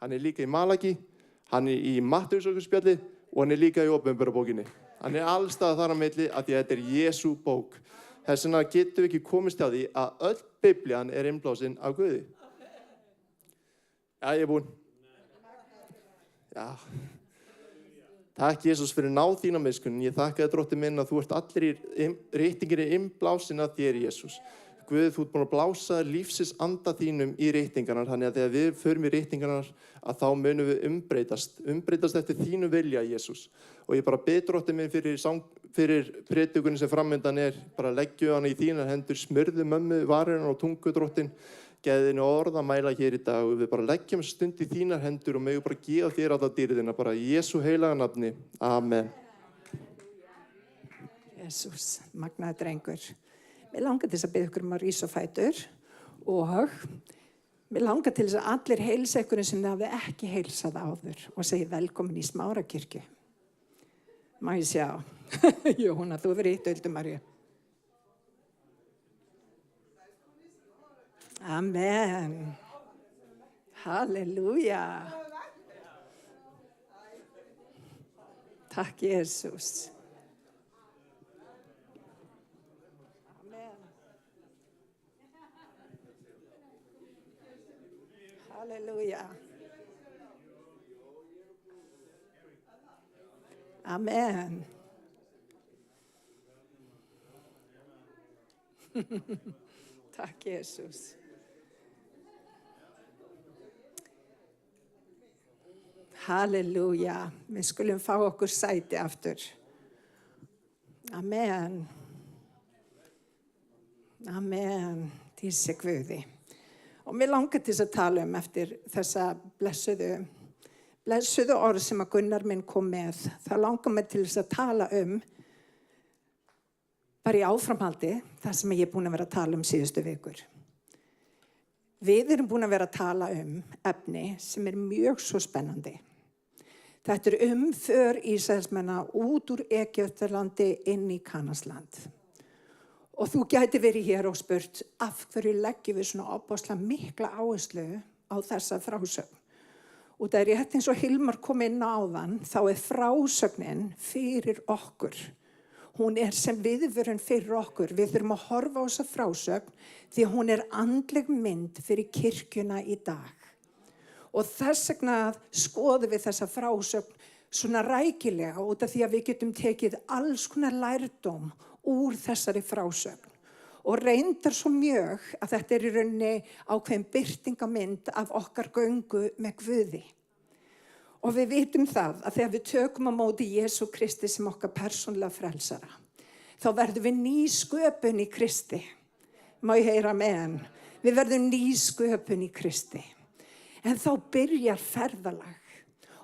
hann líka í Malaki, hann í Mattheusarspjalli og hann líka í Opinberabókinni. Hann allstaðar þar á milli að þetta Jesú bók. Þess vegna getum við ekki komist á því að öll Biblían innblásin af Guði. Já, ég búinn. Já. Takk, Jesús, fyrir náð þín á miskunn. Ég þakka þér, Drottinn minn, að þú ert allir í ritninginni innblásin af þér, Jesús. Guð, þú ert búin að blása lífsins anda þínum í ritningarnar, þannig að þegar við förum í ritningarnar, að þá munum við umbreytast eftir þínu vilja, Jesús. Og ég bara bið, Drottinn minn, fyrir predikunin sem framöndan bara leggju hana í þínar hendur, smurðu mömmu, varirinn og tungu, Drottinn, geðinu orða mæla hér í dag og við bara leggjum stund í þínar hendur og megum bara gefa þér alla dýrðina, bara í Jesú heilaga nafni. Amen. Jesús, magnaði drengur. Mér langar til þess að biðja ykkur að rísa á fætur og mér langar til þess að allir heilsa ykkur sem þið hafi ekki heilsað áður og segi velkomin í Smárakirkju. Má ég sjá? Jóhanna, þú verið eitt öldu, Marju. Amen. Halleluja. Takk, Jesús. Amen. Halleluja. Amen. Takk, Jesús. Halleluja. Við skulum fá okkur sæti aftur. Amen. Amen. Dísi Guði. Og mér langar til að tala eftir þessa blessuðu orð sem að Gunnar minn kom með. Það langar mig til þess að tala bara í áframhaldi, það sem ég er búin að vera að tala síðustu vikur. Við erum búin að vera að tala efni sem mjög svo spennandi. Þetta för Ísraelsmenna út úr Egyptalandi inn í Kanansland. Og þú gæti verið hér og spurt, af hverju leggjum við svona opaslega mikla áherslu á þessa frásögn? Og það rétt eins og Hilmar kom inn á áðan, þá frásögnin fyrir okkur. Hún sem viðvörun fyrir okkur. Við þurfum að horfa á þessa frásögn því að hún andleg mynd fyrir kirkjuna í dag. Og þess vegna skoðum við þessa frásögn svona rækilega út af því að við getum tekið alls konar lærdóm úr þessari frásögn. Og reyndar svo mjög að þetta í rauninni ákveðin birtingamynd af okkar göngu með Guði. Og við vitum það að þegar við tökum á móti Jesú Kristi sem okkar persónulega frelsara, þá verðum við ný sköpun í Kristi. Má ég heyra amen? Við verðum ný sköpun í Kristi. En þá byrjar ferðalag.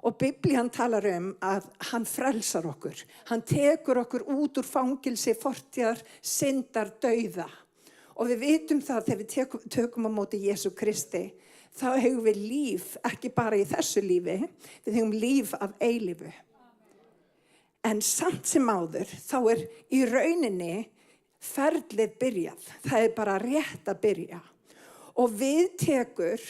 Og Biblían talar að hann frelsar okkur. Hann tekur okkur út úr fangilsi, fortíðar, syndar, dauða. Og við vitum það þegar við tökum á móti Jesú Kristi, þá hefum við líf, ekki bara í þessu lífi, við hefum líf af eilífu. En samt sem áður, þá í rauninni ferlið byrjað. Það bara rétt að byrja. Og við tekur,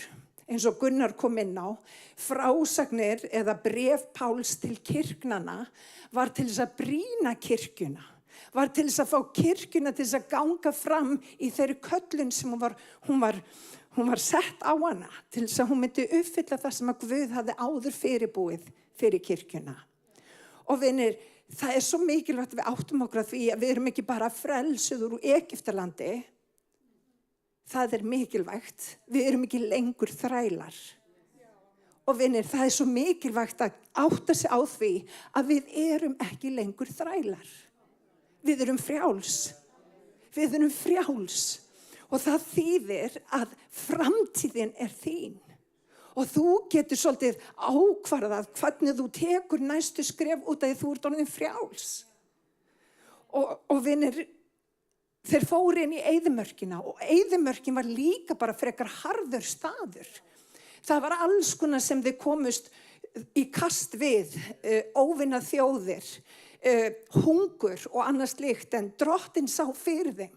eins og Gunnar kom inn á, frásagnir eða bréf Páls til kirknanna var til þess að brýna kirkjuna. Var til þess að fá kirkjuna til þess að ganga fram í þeirri köllun sem hún var sett á hana, til þess að hún myndi uppfylla það sem að Guð hafði áður fyrirbúið fyrir kirkjuna. Og vinir, það svo mikilvægt að við áttum okkur að því að við erum ekki bara frelsuð úr Egyptalandi. Það mikilvægt. Við erum ekki lengur þrælar. Og vinir, það svo mikilvægt að átta sig á því að við erum ekki lengur þrælar. Við erum frjáls. Við erum frjáls. Og það þýðir að framtíðin þín. Og þú getur svolítið ákvarðað hvernig þú tekur næstu skref út af því þú ert orðin frjáls. Og vinir, þeir fóru inn í eyðimörkina og eyðimörkin var líka bara frekar harður staður. Það var alls konar sem þeir komust í kast við, óvinna þjóðir, hungur og annað slíkt, en Drottinn sá fyrir þeim.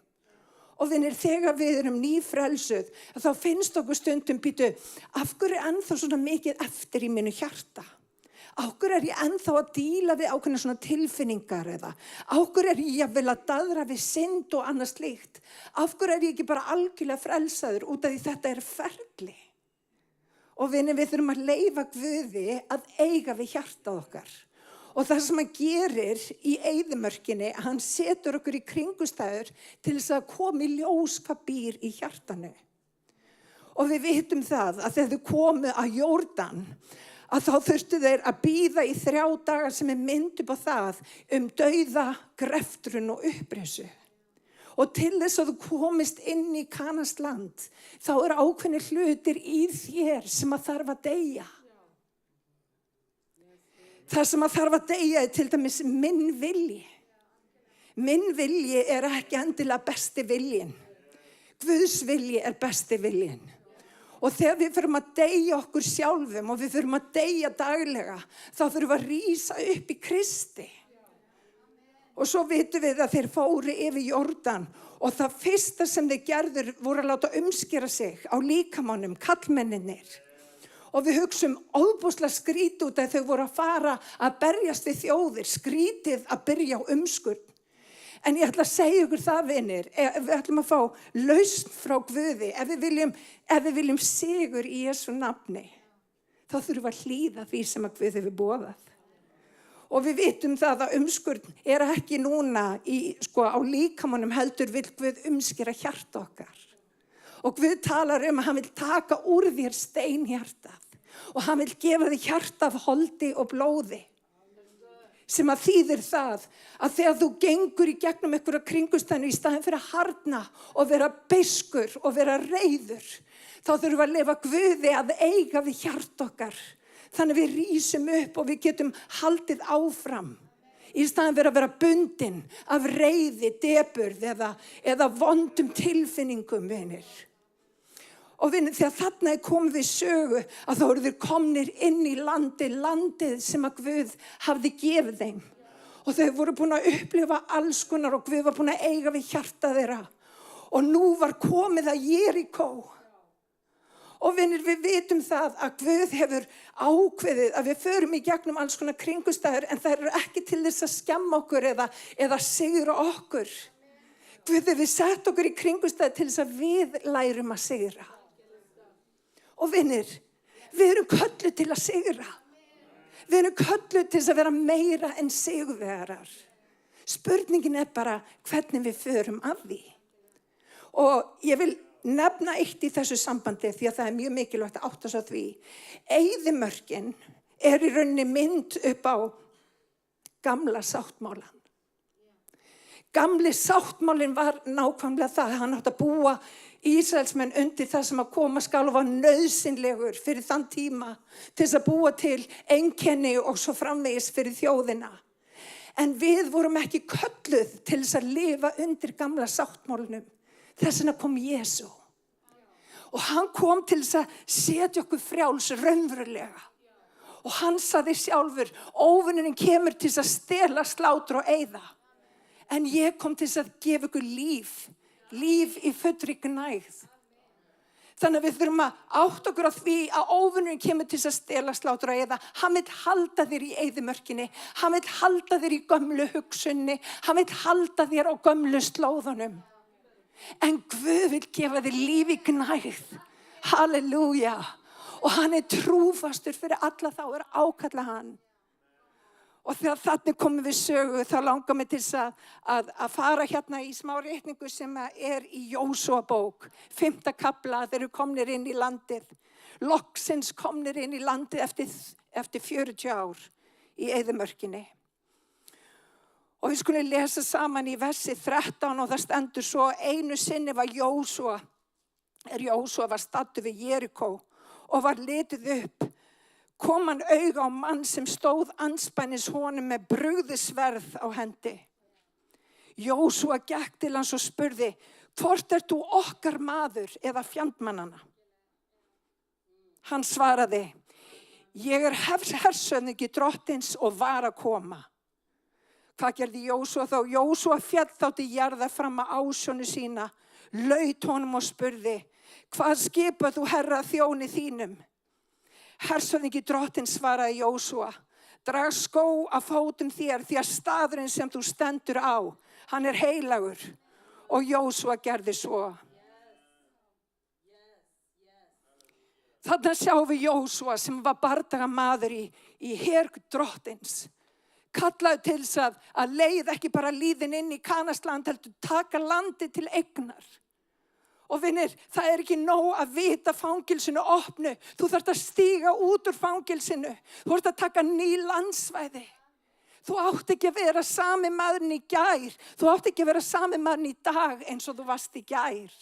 Og vinir, þegar við erum nýfrelsuð, þá finnst okkur stundum býtu, af hverju ennþá svona mikið eftir í mínu hjarta? Af hverju ég ennþá að díla við ákveðna svona tilfinningar eða? Af hverju ég jafnvel að daðra við synd og annað slíkt? Af hverju ég ekki bara algjörlega frelsaður út af því þetta ferli? Og vinir, við þurfum að leyfa Guði að eiga við hjartað okkar. Og það sem hann gerir í eyðimörkinni, hann setur okkur í kringustæður til þess að koma í ljós hvað býr í hjartanu. Og við vitum það að þegar þau komu að Jórdan, að þá þurftu þeir að bíða í 3 daga sem mynd upp á það dauða, greftrun og uppreissu. Og til þess að þú komist inn í Kanansland, þá ákveðnir hlutir í þér sem að þarf að deyja. Það sem að þarf að deyja til dæmis minn vilji. Minn vilji ekki endilega besti viljin. Guðs vilji besti viljin. Og þegar við förum að deyja okkur sjálfum og við förum að deyja daglega, þá þurfum við að rísa upp í Kristi. Og svo vitum við að þeir fóru yfir Jórdan og það fyrsta sem þeir gerður voru að láta umskera sig á líkamannum, kallmenninir. Og við hugsum ofboðslega skrítið út að þau voru að fara að berjast við þjóðir, skrítið að byrja á umskurð. En ég ætla að segja ykkur það, vinir, við ætlum að fá lausn frá Guði, ef við viljum sigur í Jesú nafni, þá þurfum við að hlýða því sem að Guð hefur boðað. Og við vitum það að umskurð ekki núna á líkamannum, heldur vill Guð umskera hjarta okkar. Og Guð talar að hann vil taka úr þér steinhjartað Og hann vil gefa þig hjarta af holdi og blóði. Sem að þýðir það að þegar þú gengur í gegnum einhverja kringustæðinu í staðinn fyrir að harðna og vera beiskur og vera reiður, þá þurfum við að leyfa Guði að eiga við hjart okkar. Þannig við rísum upp og við getum haldið áfram. Í staðinn fyrir að vera bundin af reiði, depurð eða vondum tilfinningum, vinir. Og vinir, þegar þarna komum við sögu að þá eru þeir komnir inn í landið sem að Guð hafði gefið þeim. Og þau voru búin að upplifa alls konar og Guð var búin að eiga við hjarta þeirra. Og nú var komið að Jeríkó. Og vinir, við vitum það að Guð hefur ákveðið að við förum í gegnum alls konar kringustæður en það eru ekki til þess að skemma okkur eða sigra okkur. Guð hefur sett okkur í kringustæður til þess að við lærum að sigra. Og vinir, við erum kölluð til að sigra. Við erum kölluð til þess að vera meira en sigurvegarar. Spurningin er bara hvernig við förum að því. Og ég vil nefna eitt í þessu sambandi því að það er mjög mikilvægt að átta sig á því. Eyðimörkin er í rauninni mynd upp á gamla sáttmálan. Gamli sáttmálinn var nákvæmlega það. Hann átti að búa Ísraelsmenn undir það sem að koma skal og var nauðsynlegur fyrir þann tíma til þess að búa til einkenni og svo framvegis fyrir þjóðina. En við vorum ekki kölluð til þess að lifa undir gamla sáttmálinum. Þess vegna kom Jesú. Og hann kom til þess að setja okkur frjáls raunverulega. Og hann sagði sjálfur, óvinurinn kemur til þess að stela, slátra og eyða. En ég kom til þess að gefa ykkur líf í fullri gnægð. Þannig að við þurfum að átta okkur á því að óvinurinn kemur til þess að stela, slátra og eyða. Hann vill halda þér í eyðimörkinni. Hann vill halda þér í gömlu hugsunni. Hann vill halda þér á gömlu slóðunum. En Guð vill gefa þér líf í gnægð. Halleluja. Og hann er trúfastur fyrir alla þá er ákalla hann. Og þegar þannig komum við sögu, þá langar mig til að fara hérna í smá reikningu sem er í Jósúa bók. 5. kafla, þeir eru komnir inn í landið. Loksins komnir inn í landið eftir 40 ár í eyðimörkinni. Og við skulum lesa saman í versi 13 og það stendur svo, einu sinni var Jósúa var staddur við Jeríkó og var litið upp. Kom hann auga á mann sem stóð andspænis honum með brugðisverð á hendi. Jósúa gekk til hans og spurði, hvort ert þú okkar maður eða fjandmannana? Hann svaraði, ég er hersöfningi drottins og var að koma. Hvað gerði Jósúa þá? Jósúa féll þá til jarðar fram að ásjónu sína, laut honum og spurði, hvað skipað þú herra þjóni þínum? Hersöfningi drottins svaraði Jósúa, drag skó af fótum þér því að staðurinn sem þú stendur á, hann er heilagur. Og Jósúa gerði svo. Þarna sjáum við Jósúa sem var bardagamaður í her drottins. Kallaði til þess að leiða ekki bara líðin inn í Kanasland, heldur taka landi til eignar. Og vinir, það er ekki nóg að vita fangelsinu opnu. Þú þarft að stíga út úr fangelsinu. Þú þarft að taka ný landsvæði. Þú átt ekki að vera sami maðurinn í gær. Þú átt ekki að vera sami maðurinn í dag eins og þú varst í gær.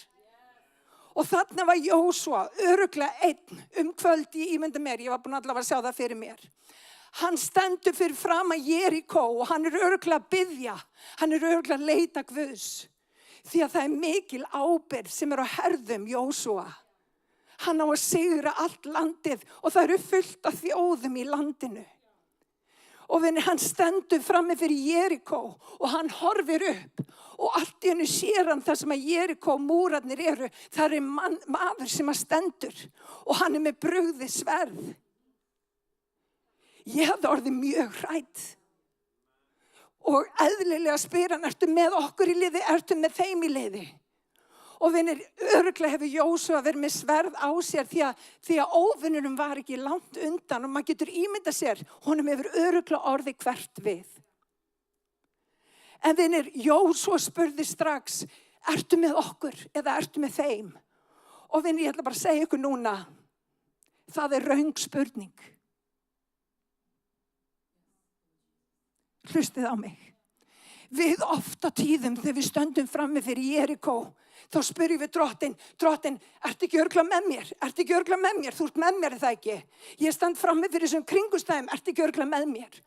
Og þarna var Jósúa, örugglega einn kvöld í ímynda mér. Ég var búin allavega að sjá það fyrir mér. Hann stendur fyrir fram að Jeríkó og hann er örugglega að biðja. Hann er örugglega að leita Guðs. Því að það er mikil ábyrgð sem er á herðum Jósúa. Hann á að sigra allt landið og það eru fullt af þjóðum í landinu. Og hann stendur frammi fyrir Jeríkó og hann horfir upp og allt í hennu sér hann það sem að Jeríkó múrarnir eru. Það er maður sem að stendur og hann er með brugðið sverð. Ég hafði orðið mjög hrædd. Og eðlilega spyr hann, ertu með okkur í liði, ertu með þeim í liði? Og vinir, örugglega hefur Jósúa verið með sverð á sér því að óvinnunum var ekki langt undan og maður getur ímyndað sér, honum hefur örugglega orðið hvert við. En vinir, Jósúa spurði strax, ertu með okkur eða ertu með þeim? Og vinir, ég ætla bara að segja ykkur núna, Það röng spurning. Hlustið á mig. Við oft á tíðum þegar við stöndum frammi fyrir Jerikó, þá spyrjum við Drottinn, ertu ekki örugglega með mér? Ertu ekki örugglega með mér? Þú ert með mér, er það ekki? Ég stend frammi fyrir þessum kringumstæðum, ertu ekki örugglega með mér?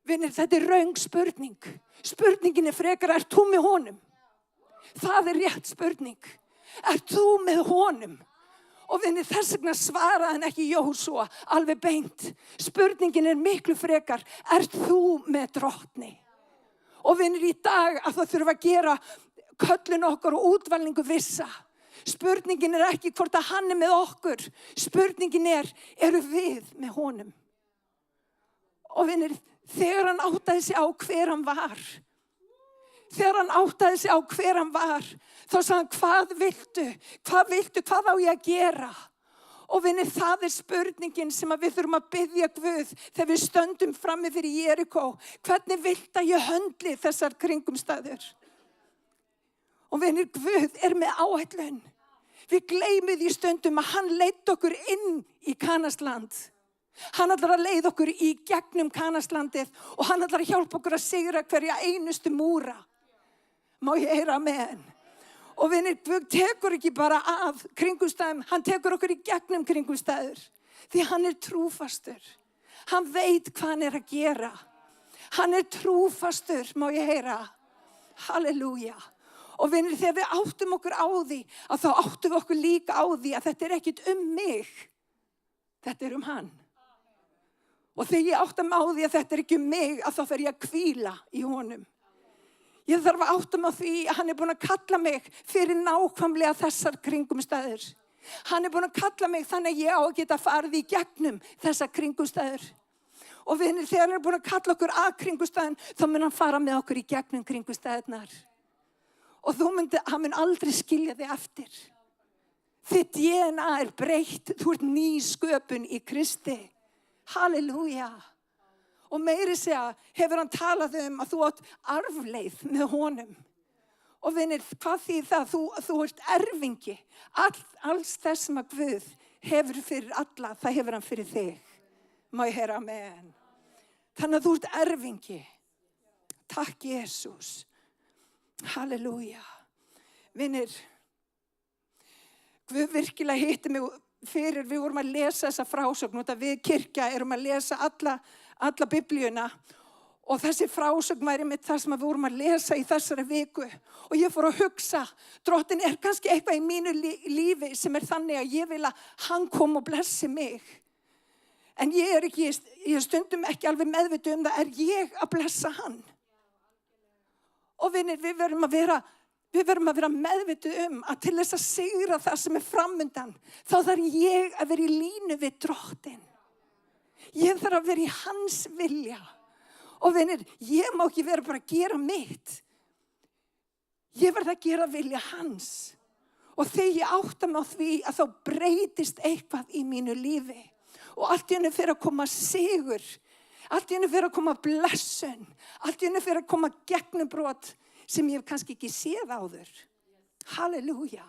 Vinir, þetta röng spurning. Spurningin frekar, ert þú með honum? Það rétt spurning. Ert þú með honum? Og vinir, þess vegna svaraði hann ekki Jósúa alveg beint. Spurningin miklu frekar, ert þú með Drottni? Og vinir, í dag að það þurfa að gera köllun okkar og útvalningu vissa. Spurningin ekki hvort að hann með okkur. Spurningin eru við með honum? Og vinir, þegar hann áttaði sig á hver hann var, þá sagði hann, hvað viltu? Hvað á ég að gera? Og vinir, það spurningin sem við þurfum að biðja Guð þegar við stöndum frammi fyrir Jerikó. Hvernig viltu að ég höndli þessar kringumstæður? Og vinir, Guð með áætlun. Við gleymum því stundum að hann leiddi okkur inn í Kanasland. Hann ætlar að leiða okkur í gegnum Kanaslandið og hann ætlar að hjálpa okkur að sigra hverja einustu múra. Má ég heyra amen? Og vinir, Guð tekur ekki bara af kringumstæðum, hann tekur okkur í gegnum kringumstæður. Því hann trúfastur. Hann veit hvað hann að gera. Hann trúfastur, má ég heyra? Halleluja. Og vinir, þegar við áttum okkur á því, að þá áttum við okkur líka á því að þetta ekkit mig. Þetta hann. Og þegar ég áttum á því að þetta ekki mig, að þá fer ég að hvíla í honum. Ég þarf að áttum á því að hann búinn að kalla mig fyrir nákvæmlega þessar kringumstæður. Hann búinn að kalla mig þannig að ég á að geta farið í gegnum þessar kringumstæður. Og vinir, þegar hann búinn að kalla okkur að kringumstæðin, þá mun hann fara með okkur í gegnum kringumstæðirnar. Og hann mun aldrei skilja þig eftir. Þitt DNA breytt, þú ert ný sköpun í Kristi. Halleluja. Og meiri segja, hefur hann talað að þú átt arfleið með honum. Og vinir, hvað þýðir það? Þú ert erfingi. Alls þess sem að Guð hefur fyrir alla, það hefur hann fyrir þig. Má ég heyra amen. Þannig að þú ert erfingi. Takk Jesús. Halleluja. Vinir, Guð virkilega hitti mig fyrir, við vorum að lesa þessa frásögn og við kirkja erum að lesa alla biblíuna og þessi frásögn væri mitt það sem við vorum að lesa í þessari viku og ég fór að hugsa, Drottinn kannski eitthvað í mínu lífi sem þannig að ég vil að hann kom og blessi mig. En ég stundum ekki alveg meðvituð það, ég að blessa hann? Og vinir, við verðum að vera meðvituð að til þess að sigra það sem framundan, þá þarf ég að vera í línu við Drottinn. Ég þarf að vera í hans vilja. Og vinir, ég má ekki vera bara að gera mitt. Ég verð að gera vilja hans. Og þegar ég átta mig á því að þá breytist eitthvað í mínu lífi. Og allt í einu fer að koma sigur. Allt í einu fer að koma blessun. Allt í einu fer að koma gegnumbrot sem ég hef kannski ekki séð áður. Halleluja.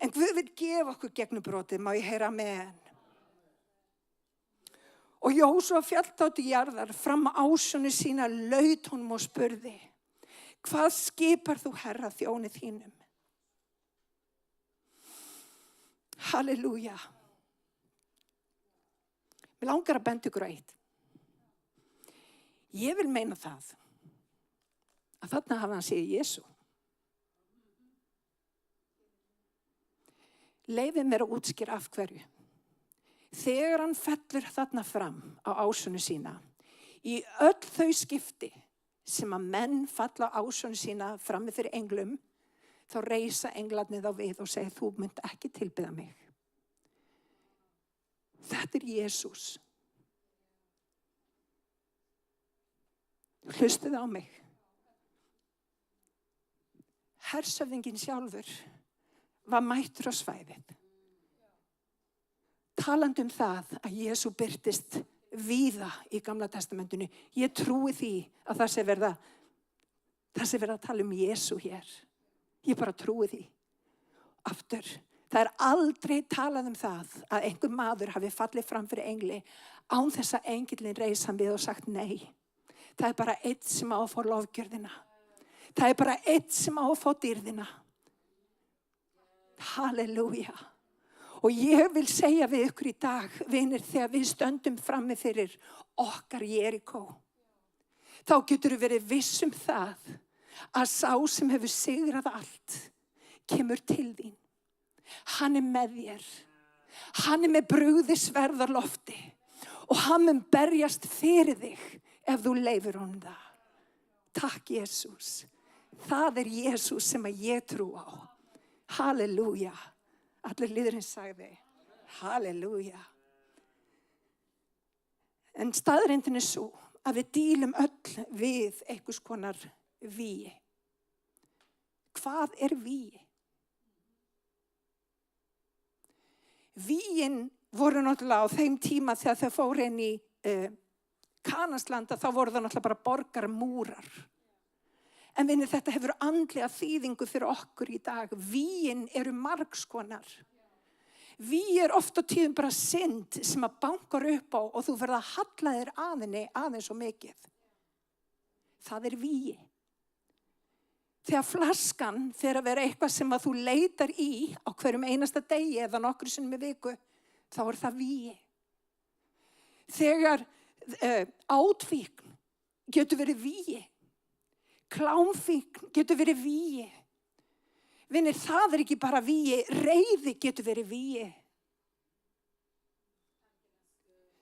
En Guð vil gefa okkur gegnumbrotið, má ég heyra amen. Og Jósúa féll þá til jarðar, fram á ásjónu sína laut honum og spurði, hvað skipar þú Herra þjóni þínum? Halleluja. Mér langar að benda ykkur á eitt. Ég vil meina það að þarna hafa hann séð Jesú. Leyfið mér að útskýra af hverju. Þegar hann fellur þarna fram á ásjónu sína, í öll þau skipti sem að menn falla á ásjónu sína frammi fyrir englum, þá reisa englarnir þá við og segja, þú munt ekki tilbiðja mig. Þetta Jesús. Hlustið á mig. Hershöfðinginn sjálfur var mættur á svæðið. Talandi það að Jesú birtist víða í Gamla testamentinu. Ég trúi því að það sé verið að tala Jesú hér. Ég bara trúi því. Aftur, Það aldrei talað það að einhver maður hafi fallið fram fyrir engli án þess að engillinn reis hann við og sagt nei. Það bara einn sem á að fá lofgjörðina. Það bara einn sem á að fá dýrðina. Halleluja. Og ég vil segja við ykkur í dag, vinir, þegar við stöndum frammi fyrir okkar Jerikó, þá getur við verið viss það að sá sem hefur sigrað allt kemur til þín. Hann með þér. Hann með brugðisverð á lofti og hann mun berjast fyrir þig ef þú leyfir honum það. Takk, Jesús. Það Jesús sem að ég trú á. Halleluja. Allir liðurinn sagði, halleluja. En staðreyndin svo að við dílum öll við einhvers konar vígi. Hvað vígi? Vígin voru náttúrulega á þeim tíma þegar þau fóru inn í Kananslanda, þá voru það náttúrulega bara borgarmúrar. En vinir, þetta hefur andlega þýðingu fyrir okkur í dag. Vígin eru margskonar. Vígi oft á tíðum bara synd sem að bankar upp á og þú verður að halla þér að henni aðeins og mikið. Það vígi. Þegar flaskan fer að vera eitthvað sem að þú leitar í á hverjum einasta degi eða nokkru sinnum í viku, þá það vígi. Þegar átfíkn getur verið vígi. Klámfíkn getur verið vígi. Vinir, það ekki bara vígi, reiði getur verið vígi.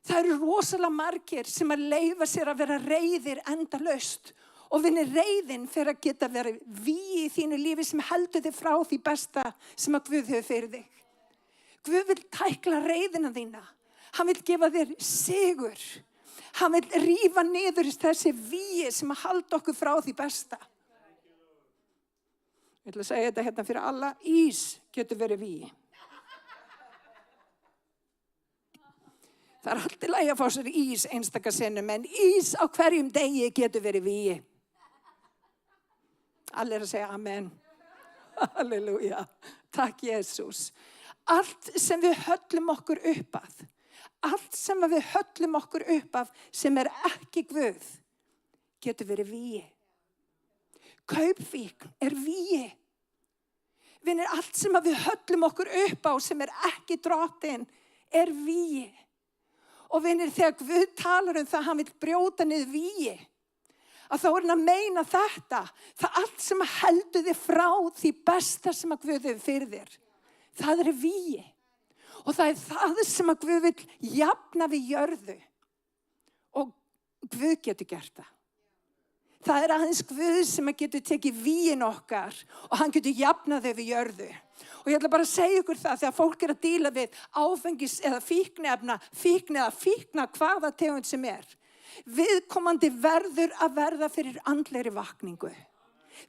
Það eru rosalega margir sem að leyfa sér að vera reiðir endalaust. Og vinir, reiðin fyrir að geta verið vígi í þínu lífi sem heldur þig frá því besta sem að Guð hefur fyrir þig. Guð vil tækla reiðina þína. Hann vil gefa þér sigur. Hann vil rífa niður þessi vígi sem að halda okkur frá því besta. Ég ætla að segja þetta hérna fyrir alla. Ís getur verið vígi. Það alltaf í lagi að fá sér ís einstaka sinnum, en ís á hverjum degi getur verið vígi. Allir að segja amen. Halleluja. Takk, Jesús. Allt sem við höllum okkur upp að, allt sem við höllum okkur upp af sem ekki Guð, getur verið vígi. Kaupfíkn vígi. Vinir, allt sem við höllum okkur upp á sem ekki drottinn vígi. Og vinir, þegar Guð talar það, hann vil brjóta niður vígi, að þá hann að meina þetta, það allt sem heldur þig frá því besta sem að Guð hefur fyrir þér, það vígi. Og það það sem að Guð vil jafna við jörðu. Og Guð getur gert það. Það aðeins Guð sem að getur tekið vígin okkar og hann getur jafnað þau við jörðu. Og ég ætla bara að segja ykkur það, þegar fólk að díla við áfengis eða fíkna hvaða tegund sem viðkomandi verður að verða fyrir andlegri vakningu.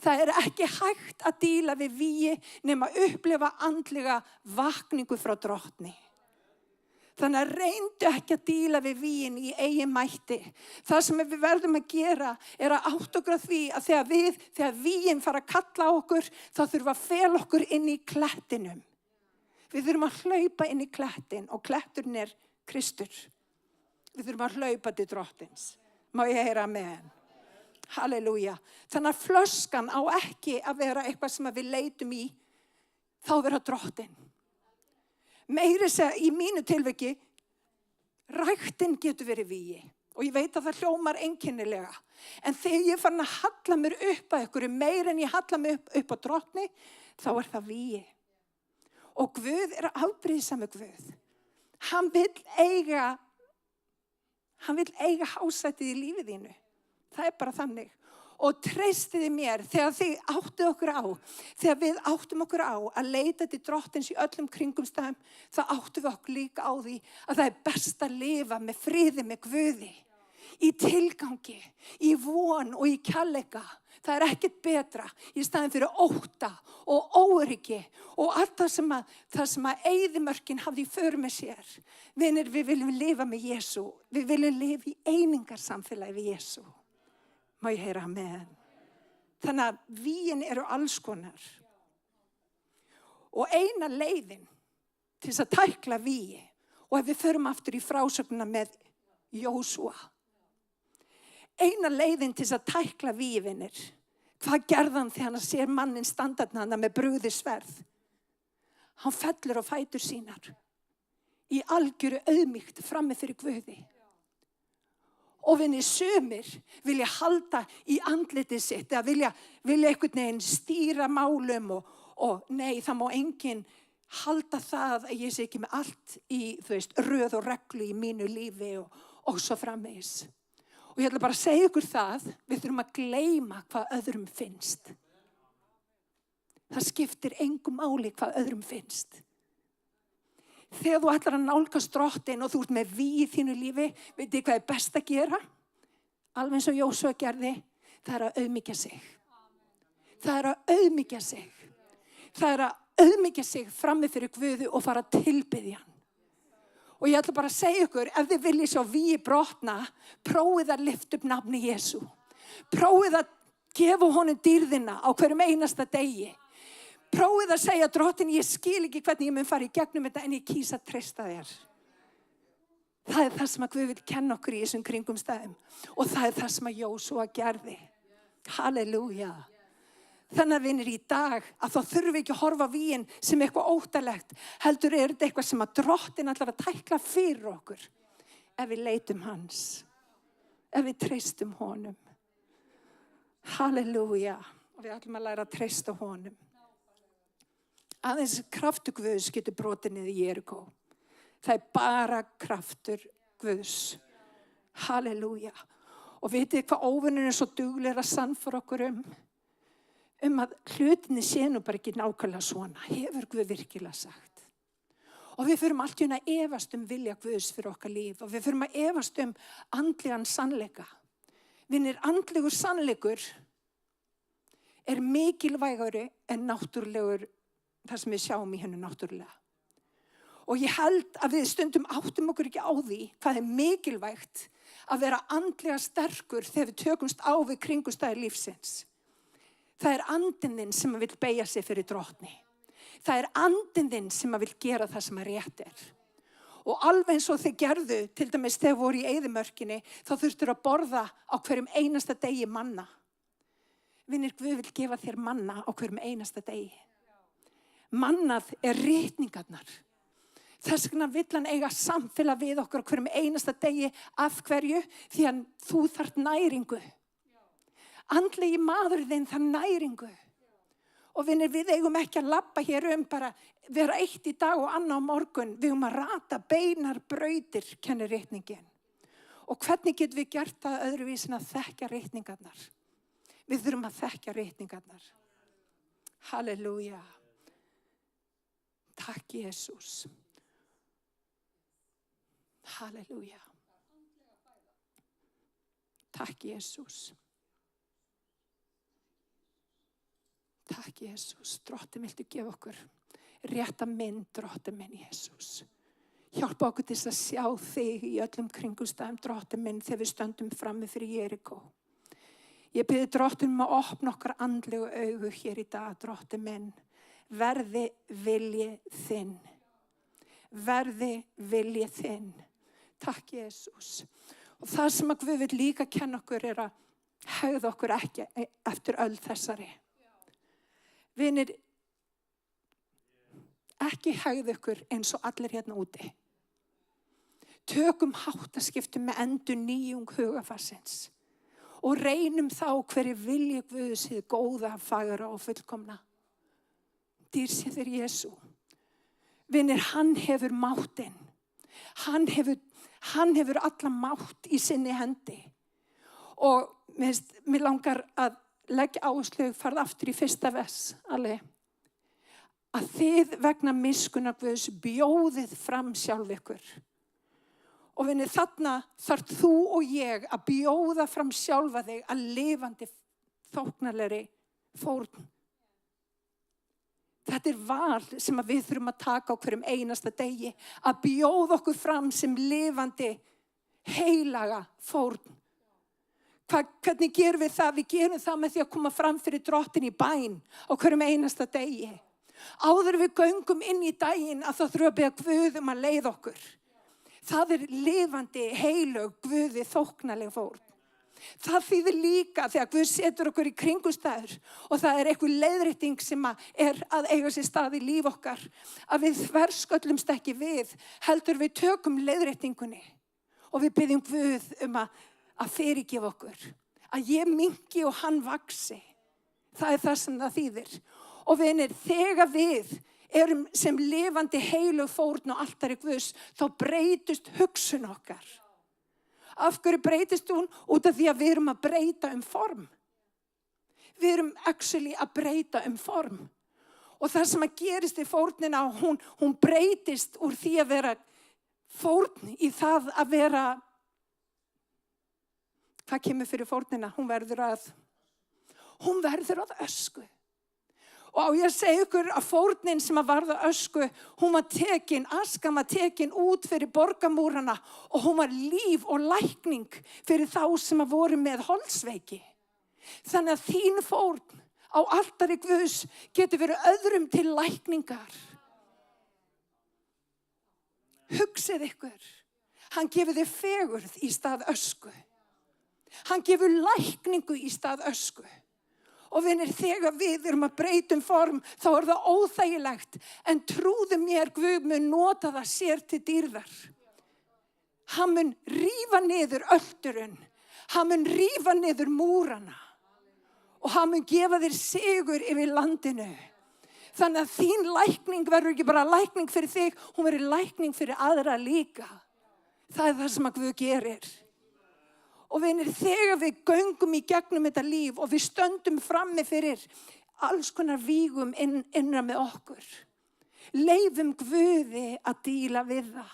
Það ekki hægt að díla við vígi nema að upplifa andlega vakningu frá drottni. Þannig að reyndu ekki að díla við vígin í eigin mætti. Það sem við verðum að gera að átta okkur á því að þegar vígin fara að kalla á okkur, þá þurfum við að fela okkur inn í klettinum. Við þurfum að hlaupa inn í klettin og kletturinn Kristur. Við þurfum að hlaupa til drottins. Má ég heyra amen? Halleluja. Þannig að flöskan á ekki að vera eitthvað sem við leitum í, þá vera drottinn. Meira segja í mínu tilviki, ræktin getur verið vígi. Og ég veit að það hljómar einkennilega. En þegar ég fann að halla mér upp að ykkur, meira en ég halla mér upp á drottni, þá það vígi. Og Guð afbrýðisami Guð. Hann vill eiga hásætið í lífið þínu. Það bara þannig. Og treystiði mér þegar þegar við áttum okkur á að leita til drottins í öllum kringumstæðum, þá áttum við okkur líka á því að það best að lifa með friði með Guði. Í tilgangi, í von og í kærleika. Það ekkert betra í staðinn fyrir ótta og óöryggi og allt það sem að eyðimörkin hafði í för með sér. Vinir, við viljum lifa með Jesú. Við viljum lifa í einingarsamfélagi við Jesú. Má ég heyra amen. Þannig að vígin alls konar. Og eina leiðin til þess að tækla vígi, og ef við förum aftur í frásögnina með Jósúa, eina leiðin til þess að tækla vígi, vinir, hvað gerði hann þegar hann sér mannin standa þarna með brugðið sverð? Hann fellur á fætur sínar í algjöru auðmýkt frammi fyrir Guði. Og vinir, sumir vilja halda í andlitið sitt, eða vilja einhvern veginn stýra málum og nei, það má enginn halda það að ég sé ekki með allt í, röð og reglu í mínu lífi og svo framvegis. Og ég ætla bara að segja ykkur það, við þurfum að gleyma hvað öðrum finnst. Það skiptir engu máli hvað öðrum finnst. Þegar þú ætlar að nálgast Drottinn og þú ert með vígi í þínu lífi, veit þið hvað er best að gera? Alveg eins og Jósúa gerði, það er að auðmýkja sig. Það er að auðmýkja sig. Það er að auðmýkja sig frammi fyrir Guði og fara að tilbiðja hann. Og ég ætla bara að segja ykkur, ef þið viljið sjá vígi brotna, prófið að lyfta upp nafni Jesú. Prófið að gefa honum dýrðina á hverjum einasta degi. Prófið að segja, Drottinn, ég skil ekki hvernig ég mun fara í gegnum þetta, en ég kýs að treysta þér. Það er það sem að Guð vil kenna okkur í þessum kringumstæðum. Og það er það sem að Jósúa gerði. Halleluja. Þannig að vinir, í dag, að þá þurfum við ekki að horfa á vígin sem eitthvað óttalegt. Heldur er þetta eitthvað sem að Drottinn ætlar að tækla fyrir okkur. Ef við leitum hans. Ef við treystum honum. Halleluja. Og við ætlum að læra að treysta honum. Aðeins kraftur Guðs getur brotið niður Jerikó. Það er bara kraftur Guðs. Halleluja. Og vitið hvað óvinnurinn er svo duglegur að sannfæra okkur að hlutinni sé nú bara ekki nákvæmlega svona. Hefur Guð virkilega sagt. Og við förum allt í einu að efast vilja Guðs fyrir okkar líf. Og við förum að efast andlegan sannleika. Vinir, andlegur sannleikur er mikilvægari en náttúrulegur það sem við sjáum í hennu náttúrulega. Og ég held að við stundum áttum okkur ekki á því hvað er mikilvægt að vera andlega sterkur þegar við tökumst á við kringumstæður lífsins. Það er andinn þinn sem vil beygja sig fyrir Drottni. Það er andinn þinn sem vil gera það sem rétt er. Og alveg eins og þið gerðu, til dæmis þegar voru í eyðimörkinni, þá þurftur að borða á hverjum einasta degi manna. Vinir, Guð vil gefa þér manna á hverjum einasta degi. Mannað er ritningarnar. Þess vegna vill hann eiga samfélag við okkur á hverjum einasta degi. Af hverju? Því að þú þarft næringu. Andlegi maður þinn þarf næringu. Og vinir, við eigum ekki að labba hér bara vera eitt í dag og annað á morgun. Við eigum að rata beinar brautir, kennir ritningin. Og hvernig getum við gert það öðruvísin að þekkja ritningarnar? Við þurfum að þekkja ritningarnar. Halleluja. Takk, Jesús. Halleluja. Takk, Jesús. Takk, Jesús. Drottinn, viltu gefa okkur rétta mynd, Drottinn minn, Jesús. Hjálpa okkur til að sjá þig í öllum kringumstæðum, Drottinn minn, þegar við stöndum frammi fyrir Jerikó. Ég bið Drottinn að opna okkar andlegu augu hér í dag, Drottinn minn. Verði vilji þinn. Verði vilji þinn. Takk, Jesús. Og það sem að Guð vil líka kenna okkur er að hegða okkur ekki eftir öll þessari. Vinir, ekki hegða okkur eins og allir hérna úti. Tökum háttaskiptum með endurnýjung hugarfarsins. Og reynum þá hverju vilji Guðs hið góða, fagra og fullkomna. Dýr sé þér Jesú. Vinir, hann hefur máttinn. Hann hefur alla mátt í sinni hendi. Og mér langar að leggja áherslu, farð aftur í 1. vers, alveg. Að þið vegna miskunnar Guðs bjóðið fram sjálf ykkur. Og vinir, þarna þarf þú og ég að bjóða fram sjálfa þig að lifandi þóknarlegri fórn. Þetta er val sem við þurfum að taka á hverjum einasta degi. Að bjóða okkur fram sem lifandi, heilaga fórn. Hvernig gerum við það? Við gerum það með því að koma fram fyrir Drottinn í bæn á hverjum einasta degi. Áður við göngum inn í daginn að það þurfa að biðja Guð að leiða okkur. Það lifandi, heilög, Guði þóknanleg fórn. Það þýðir líka þegar Guð setur okkur í kringumstæður og það eitthvað leiðrétting sem að eiga sér stað í líf okkar, að við þversköllumst ekki við, heldur við tökum leiðréttingunni og við biðjum Guð að fyrirgefa okkur, að ég minnki og hann vaxi. Það það sem það þýðir. Og vinir, þegar við erum sem lifandi heilög fórn og altari Guðs, þá breytist hugsun okkar. Af hverju breytist hún? Út af því að við erum að breyta form. Við erum actually að breyta form. Og það sem að gerist í fórnina, hún breytist úr því að vera fórn í það að vera, hvað kemur fyrir fórnina? Hún verður að ösku. Og á ég að segja ykkur að fórnin sem að varða ösku, hún var tekin, askan var tekin út fyrir borgamúrana og hún var líf og lækning fyrir þá sem að voru með holdsveiki. Þannig að þín fórn á altari Guðs getur verið öðrum til lækningar. Hugsið ykkur, hann gefur þér fegurð í stað ösku. Hann gefur lækningu í stað ösku. Og vinir, þegar við erum að breyta form, þá það óþægilegt. En trúðu mér, Guð mun nota það sér til dýrðar. Hann mun rífa niður öldurinn. Hann mun rífa niður múrana. Og hann mun gefa þér sigur yfir landinu. Þannig að þín lækning verður ekki bara lækning fyrir þig, hún verður lækning fyrir aðra líka. Það það sem að Guð gerir. Og vinir, þegar við göngum í gegnum þetta líf og við stöndum frammi fyrir alls konar vígum innra með okkur. Leifum Guði að díla við það.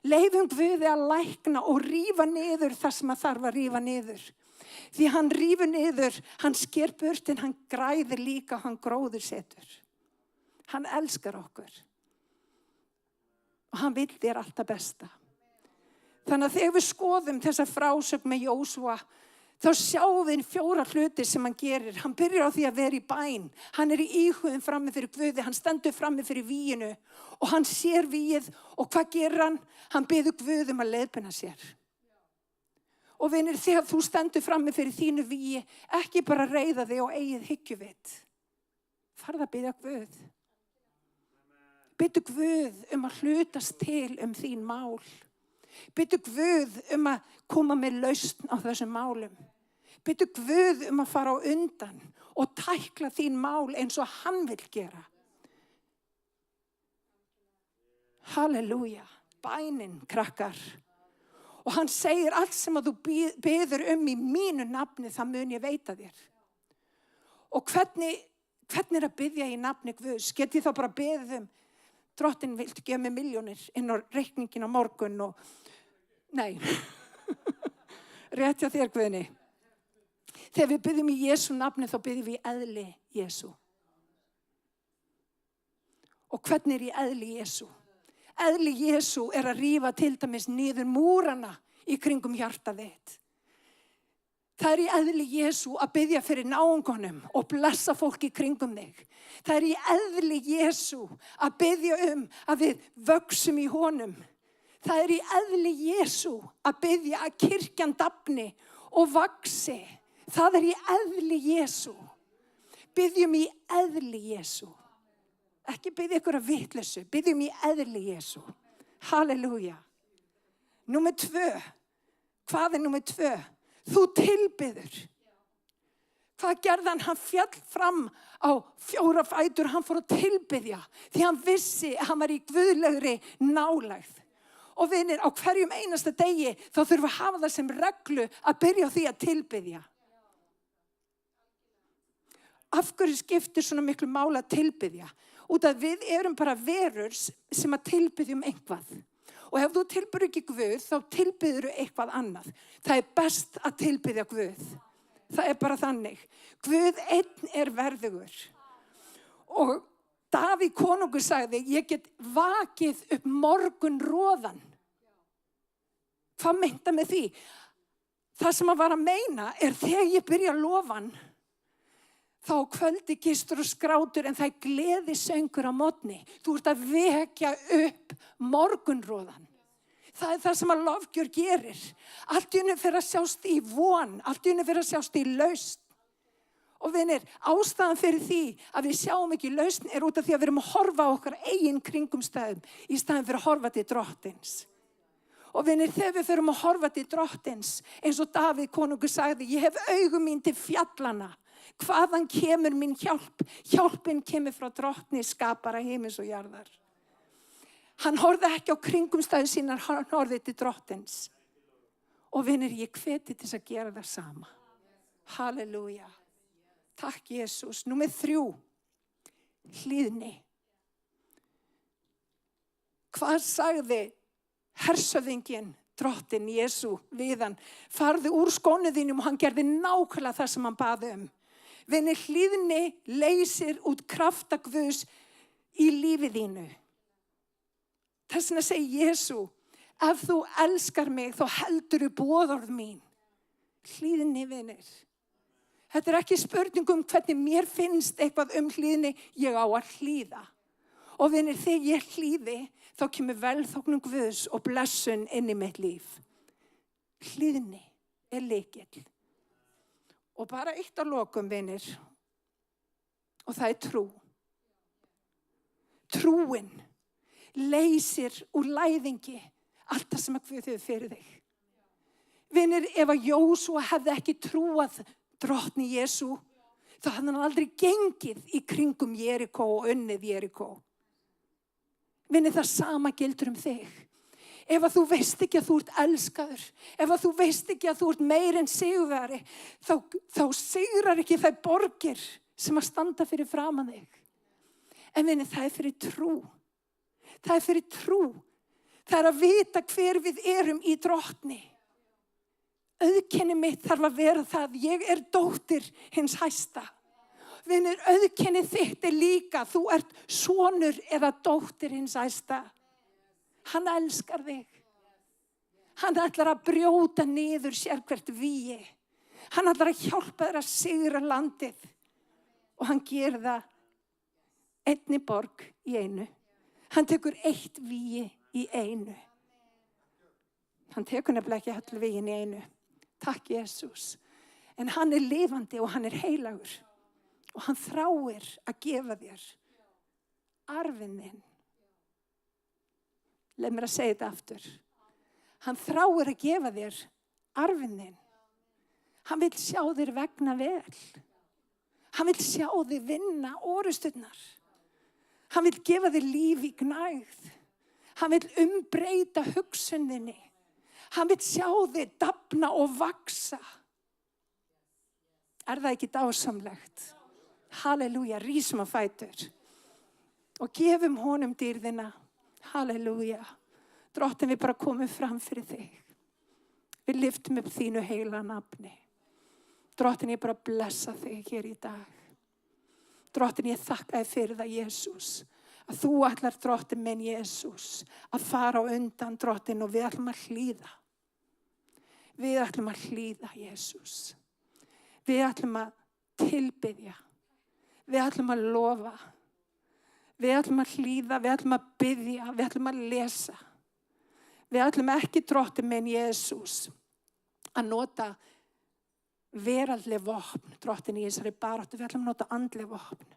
Leifum Guði að lækna og rífa niður það sem að þarf að rífa niður. Því hann rífur niður, hann sker burt en hann græðir líka, hann gróður setur. Hann elskar okkur. Og hann vill þér alltaf besta. Þannig að þegar við skoðum þessa frásögn með Jósúa, þá sjáum við 4 hluti sem hann gerir. Hann byrjar á því að vera í bæn. Hann í íhugum frammi fyrir Guði. Hann stendur frammi fyrir víginu og hann sér vígið. Og hvað gerir hann? Hann biður Guð að leiðbeina sér. Og vinir, þegar þú stendur frammi fyrir þínu vígi, ekki bara reiða þig og eigið hyggjuvit. Farðu að biðja Guð. Biðdu Guð að hlutast til þín mál. Biðdu Guð að koma með lausn á þessum málum. Biðdu Guð að fara á undan og tækla þín mál eins og hann vill gera. Halleluja, bænin, krakkar. Og hann segir allt sem að þú biður í mínu nafni, það mun ég veita þér. Og hvernig að biðja í nafni Guðs? Get ég þá bara beðið Drottinn, viltu gefa mig milljónir inn á reikningin á morgun og nei, rétt hjá þér Guðni. Þegar við biðjum í Jesú nafni þá biðjum við í eðli Jesú. Og hvernig í eðli Jesú? Eðli Jesú að rífa til dæmis niður múrana í kringum hjartað þitt. Það í eðli Jesú að biðja fyrir náungunum og blessa fólk í kringum þig. Það í eðli Jesú að biðja að við vöxum í honum. Það í eðli Jesú að biðja að kirkjan dafni og vaxi. Það í eðli Jesú. Biðjum í eðli Jesú. Ekki biðja ykkur að vitleysu, biðjum í eðli Jesú. Halleluja. Númer 2. Hvað númer 2? Þú tilbiður. Hvað gerði hann? Hann fjall fram á 4 fætur, hann fór að tilbiðja. Því hann vissi að hann var í guðlegri nálægð. Og vinir, á hverjum einasta degi þá þurfum við að hafa það sem reglu að byrja á því að tilbiðja. Af hverju skiptir svona miklu máli að tilbiðja? Út að við erum bara verur sem að tilbiðjum eitthvað. Og ef þú tilbyður ekki Guð, þá tilbyður þú eitthvað annað. Það best að tilbyðja Guð. Það bara þannig. Guð einn verðugur. Og Davíð konungur sagði, ég get vakið upp morgunroðan. Hvað meinta með því? Það sem að var að meina þegar ég byrja að lofa hann, Þá á kvöldi gistur og skrátur en það er gleði söngur á morgni. Þú ert að vekja upp morgunroðan. Það er það sem að lofgjör gerir. Allt í einu fer að sjást í von, allt í einu fer að sjást í lausn. Og vinir, ástæðan fyrir því að við sjáum ekki lausn er út af því að við erum að horfa á okkar eigin kringumstæðum í staðin fyrir að horfa til drottins. Og vinir, þegar við fyrir að horfa til drottins, eins og Davíð konungur sagði, ég hef augum mín til fjallana. Hvaðan kemur mín hjálp? Hjálpin kemur frá drottni, skapara himins og jarðar. Hann horfði ekki á kringumstæðu sínar, hann horfði til drottins. Og vinir, ég hveti til að gera það sama. Halleluja. Takk, Jesús. Númer 3. Hlýðni. Hvað sagði hersöfðinginn, drottinn Jesú, við hann? Farðu úr skónu þínum og hann gerði nákvæmlega það sem hann baði um. Vinir, hlýðni leysir út krafta Guðs í lífið þínu. Þess vegna segir Jesú, ef þú elskar mig þá heldur þú boðorð mín. Hlýðni, vinir. Þetta er ekki spurning hvernig mér finnst eitthvað hlýðni, ég á að hlýða. Og vinir, þegar ég hlýði, þá kemur velþóknun Guðs og blessun inn í mitt líf. Hlýðni er lykill. Og bara eitt að lokum, vinir, og það er trú. Trúin leysir úr læðingi allt það sem að Guð hefur fyrir þig. Vinir, ef að Jósúa hefði ekki trúað drottni Jesú, þá hafði hann aldrei gengið í kringum Jerikó og unnið Jerikó. Vinir, það sama gildur þig. Ef að þú veist ekki að þú ert elskaður, ef að þú veist ekki að þú ert meir en sigurvegari, þá sigrar ekki þær borgir sem að standa fyrir framan þig. En vinir, það er fyrir trú. Það er fyrir trú. Það er að vita hver við erum í drottni. Auðkenni mitt þarf að vera það, ég er dóttir hins hæsta. Vinir, auðkenni þitt er líka, þú ert sonur eða dóttir hins hæsta. Hann elskar þig. Hann ætlar að brjóta niður sérhvert vígi. Hann ætlar að hjálpa þér að sigra landið. Og hann gerir það einni borg í einu. Hann tekur eitt vígi í einu. Hann tekur nefnilega ekki öll vígin í einu. Takk, Jesús. En hann er lifandi og hann er heilagur. Og hann þráir að gefa þér arfinn þinn. Leið mér að segja þetta aftur. Hann þráir að gefa þér arfinn þinn. Hann vil sjá þér vegna vel. Hann vil sjá þér vinna orusturnar. Hann vil gefa þér líf í gnægð. Hann vil umbreyta hugsuninni. Hann vil sjá þig dafna og vaksa. Er það ekki dásamlegt? Halleluja, rísum á fætur. Og gefum honum dýrðina. Halleluja. Drottin, við bara komum fram fyrir þig. Við lyftum upp þínu heila nafni. Drottin, ég bara blessa þig hér í dag. Drottin, ég þakka þig fyrir það, Jesús. Að þú ætlar, drottin minn, Jesús, að fara á undan, drottin, og við ætlum að hlýða. Við ætlum að hlýða, Jesús. Við ætlum að tilbiðja. Við ætlum að lofa. Við ætlum að hlýða, við ætlum að biðja, við ætlum að lesa. Við ætlum ekki, drottinn minn, Jesús, að nota veraldleg vopn, drottinn í þessari baráttu. Við ætlum að nota andleg vopn.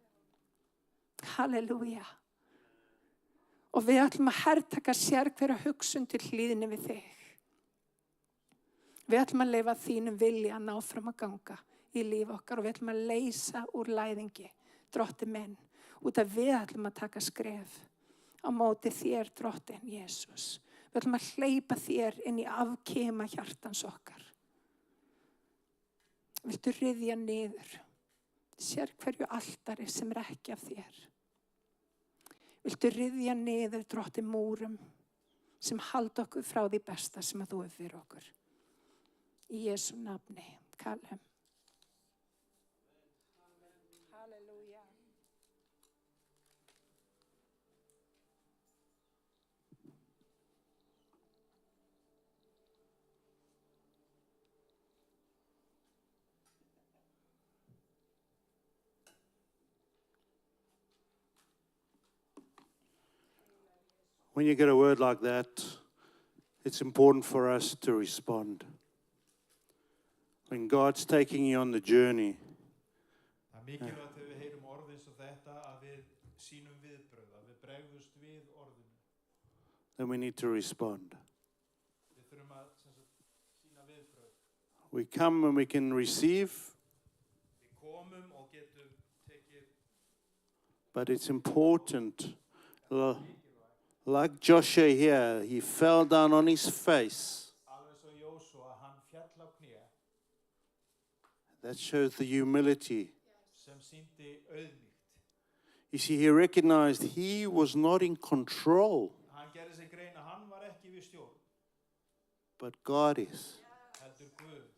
Halleluja. Og við ætlum að hertaka sérhverja hugsun til hlýðni við þig. Við ætlum að leyfa þínum vilja að ná fram að ganga í líf okkar og við ætlum að leysa úr læðingi, drottinn minn, út að við ætlum að taka skref á móti þér, drottinn Jesús. Við ætlum að hleypa þér inn í afkima hjartans okkar. Viltu ryðja niður sérhverju altari sem er ekki af þér? Viltu ryðja niður, drottinn, múrum sem halda okkur frá því besta sem að þú hefur fyrir okkur? Í Jesú nafni, kallum. Halleluja. When you get a word like that, it's important for us to respond. When God's taking you on the journey, Það er mikilvægt þegar við heyrum orð eins og þetta að við sýnum viðbrögð, að við bregðumst við orðinu. then we need to respond. Við þurfum að sýna viðbrögð. We come and we can receive, Við komum og getum tekið, but it's important. Like Joshua here, he fell down on his face. alveg svo Jósúa, hann fjall á kné That shows the humility. sem sýndi auðmýkt. You see, he recognized he was not in control, Hann gerði sig grein að hann var ekki við stjórn, but God is. heldur Guð.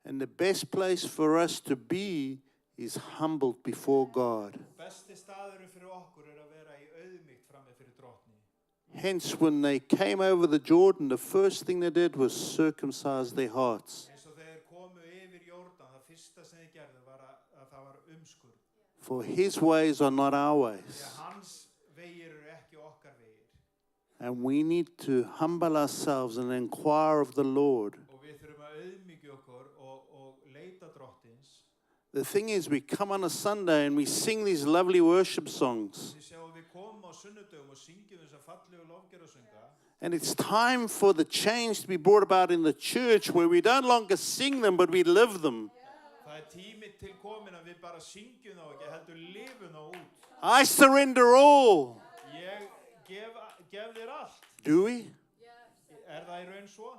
And the best place for us to be is humbled before God. Besti staðurinn fyrir okkur er að vera í auðmýkt frammi fyrir drottni. Hence, when they came over the Jordan, the first thing they did was circumcise their hearts. Eins og þeir komu yfir Jórdan, það fyrsta sem þeir gerðu var að það var umskurð. For his ways are not our Því ways. að hans vegir eru ekki okkar vegir. And we need to humble ourselves and inquire of the Lord. Og við þurfum að auðmýkja okkur og leita drottins. The thing is, we come on a Sunday and we sing these lovely worship songs. Þið sjáum við komum á sunnudögum og syngjum þessa fallegu lofgerðarsönga. And it's time for the change to be brought about in the church where we don't longer sing them, but we live them. Það er tími til komin að við bara syngjum þá ekki, heldur lifum þá út. I surrender all. Ég gef þér allt. Do we? Er það í raun svo?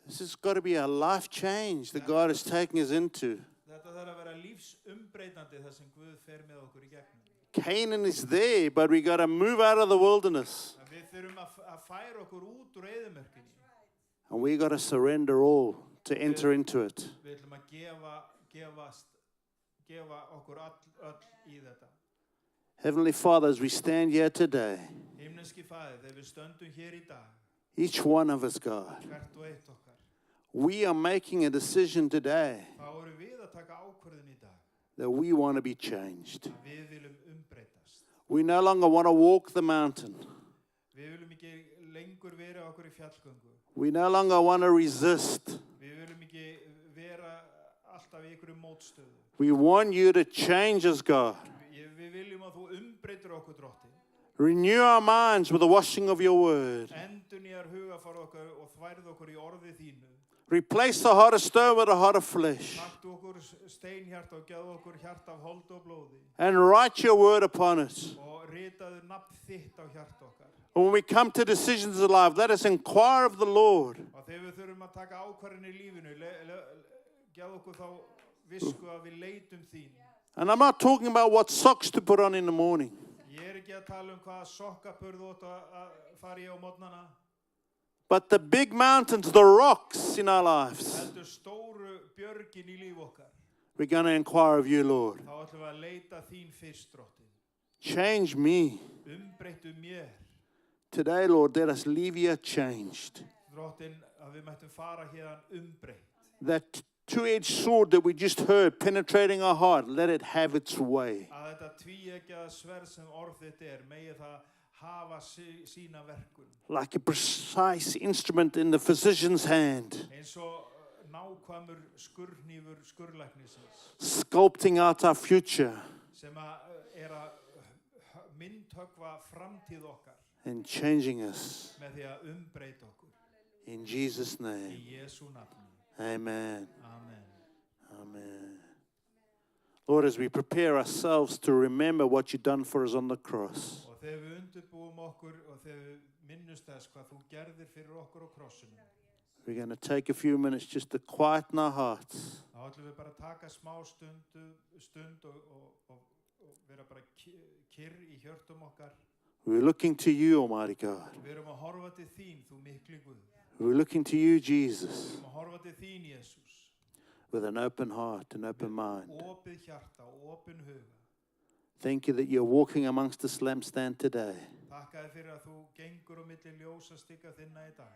This has got to be a life change that God is taking us into. Þetta þarf að vera lífsumbreytandi þar sem Guð fer með okkur í gegnum. Canaan is there, but we got to move out of the wilderness. En við þurfum að færa okkur út úr eyðimörkinni. And we got to surrender all to enter into it. Við ætlum að gefa okkur öll í þetta. Heavenly Father, as we stand here today, Himneski Faðir, þegar við stöndum hér í dag, each one of us, God, hvert og eitt okkar, we are making a decision today þá erum við að taka ákvörðun í dag that we want to be changed. að við viljum umbreytast. We no longer want to walk the mountain. Við viljum ekki lengur vera okkur í fjallgöngu. We no longer want to resist. Við viljum ekki vera alltaf í einhverju mótstöðu. We want you to change us, God. Við viljum að þú umbreytir okkur, Drottinn. Renew our minds with the washing of your word. Endurnýjar hugafar okkar og þværð okkur í orði þínu. Replace the heart of stone with a heart of flesh. Taktu okkur steinhjarta og gefðu okkur hjarta af holdi og blóði. And write your word upon it. Og ritaðu nafn þitt á hjarta okkar. And when we come to decisions in life, let us inquire of the Lord. Og þegar við þurfum að taka ákvarðanir í lífinu, gefðu okkur þá visku að við leitum þín. And I'm not talking about what socks to put on in the morning. Ég ekki að tala hvaða sokkapurð þú átt að fara í á morgnana. But the big mountains, the rocks in our lives. Heldur stóru björgin í líf okkar. We're going to inquire of you, Lord. Þá ætlum við að leita þín fyrst, Drottinn. Change me. Umbreyttu mér. Today, Lord, let us leave here changed. Drottinn, að við mættum fara hérðan umbreytt. That two-edged sword that we just heard penetrating our heart, let it have its way. Að þetta tvíeggjaða sverð sem orð þitt megi það hafa sína verkun. Like a precise instrument in the physician's hand, Eins og nákvæmur skurðhnífur skurðlæknisins sculpting out our future sem að myndhöggva framtíð okkar and changing us. með því að umbreyta okkur. In Jesus' Í name, Jesú nafni. amen. Amen. Amen. Lord, as we prepare ourselves to remember what you've done for us on the cross, Og þegar við undirbúum okkur og þegar við minnumst þess hvað þú gerðir fyrir okkur á krossinum, we're going to take a few minutes just to quieten our hearts. þá ætlum við bara að taka smá stund og vera bara kyrr í hjörtum okkar. We're looking to you, Almighty God. Við erum að horfa til þín, þú mikli Guð. We're looking to you, Við Jesus, erum að horfa til þín, Jesús. with an open heart, an open mind. Opið hjarta og opin huga. Thank you that you're walking amongst this lampstand today, Takka þér fyrir að þú gengur á milli ljósastikka þinna í dag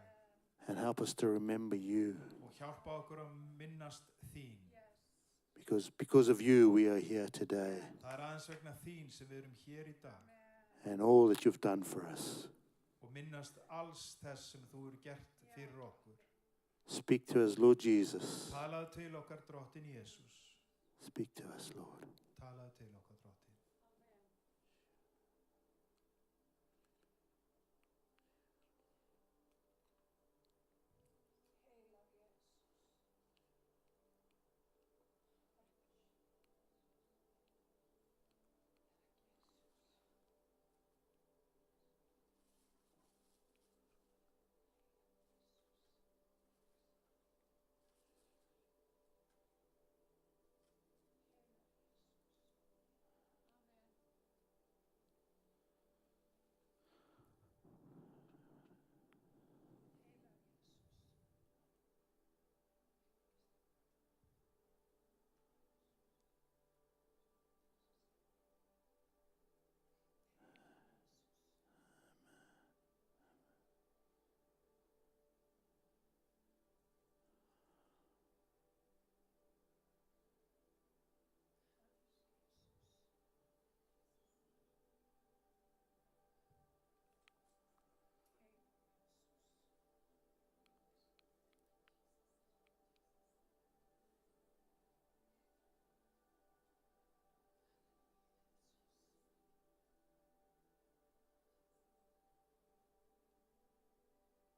and help us to remember you. og hjálpa okkur að minnast þín. Because of you, we are here today. Það aðeins vegna þín sem við erum hér í dag. and all that you've done for us. og minnast alls þess sem þú eru gert fyrir okkur. Speak to us, Lord Jesus. Talaðu til okkar drottin Jésús. Speak to us, Lord. Talaðu til okkar drottin.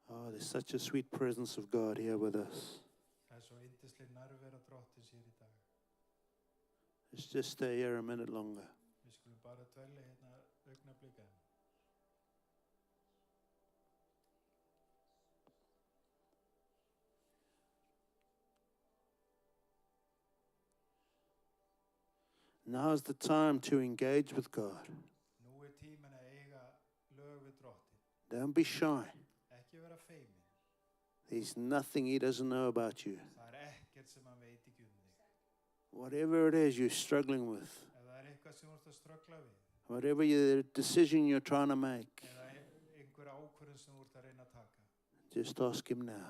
Oh, there's such a sweet presence of God here with us. Það svo yndisleg nærvera drottins hér í dag. Let's just stay here a minute longer. Við skulum bara dvelja hérna augnablik enn. Now's the time to engage with God. Nú tíminn að eiga lög við drottin. Don't be shy. Ekki vera feiminn. There's nothing he doesn't know about you. Það ekkert sem hann veit ekki þig. Whatever it is you're struggling with, Ef það eitthvað sem þú ert að ströggla við, whatever the decision you're trying to make, eða einhver ákvörðun sem þú ert að reyna að taka, just ask him now.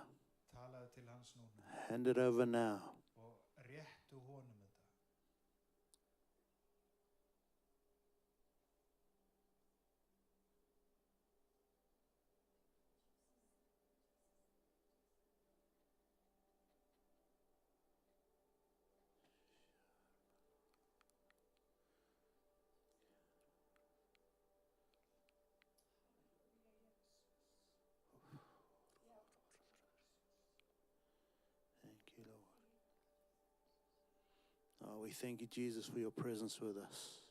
talaðu til hans núna Hand it over now. og réttu honum þetta. Thank you, Lord. Oh, we thank you, Jesus, for your presence with us.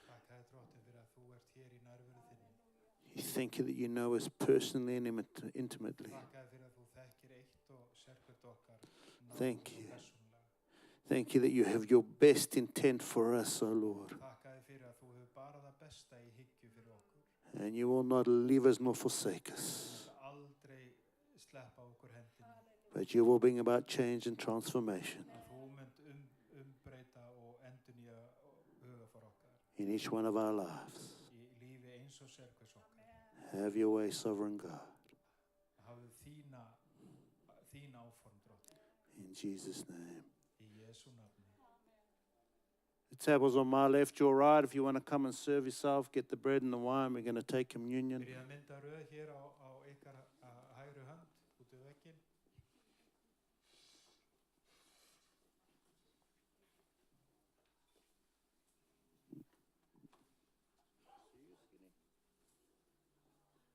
Takk að drottin fyrir að þú ert hér í nærveru þinni. We thank you that you know us personally and intimately. Takk að fyrir að þú þekkir eitt og sérkvæmt okkar Thank nákvæmlega you. persónulega. Thank you that you have your best intent for us, O Lord. Takk að fyrir að þú hefur bara það besta í hyggju fyrir okkur. And you will not leave us nor forsake us. Þú munt aldrei sleppa okkur hendinni. But you will bring about change and transformation Að þú munt umbreyta og endurnýja hugafar okkar in each one of our lives. í lífi eins og sérkvæms okkar. Have your way, sovereign God. Hafðu þín áform drottin. In Jesus' name. Í Jesú nafni. The table's on my left, your right. If you want to come and serve yourself, get the bread and the wine. We're going to take communion. Byrja að mynda röð hér á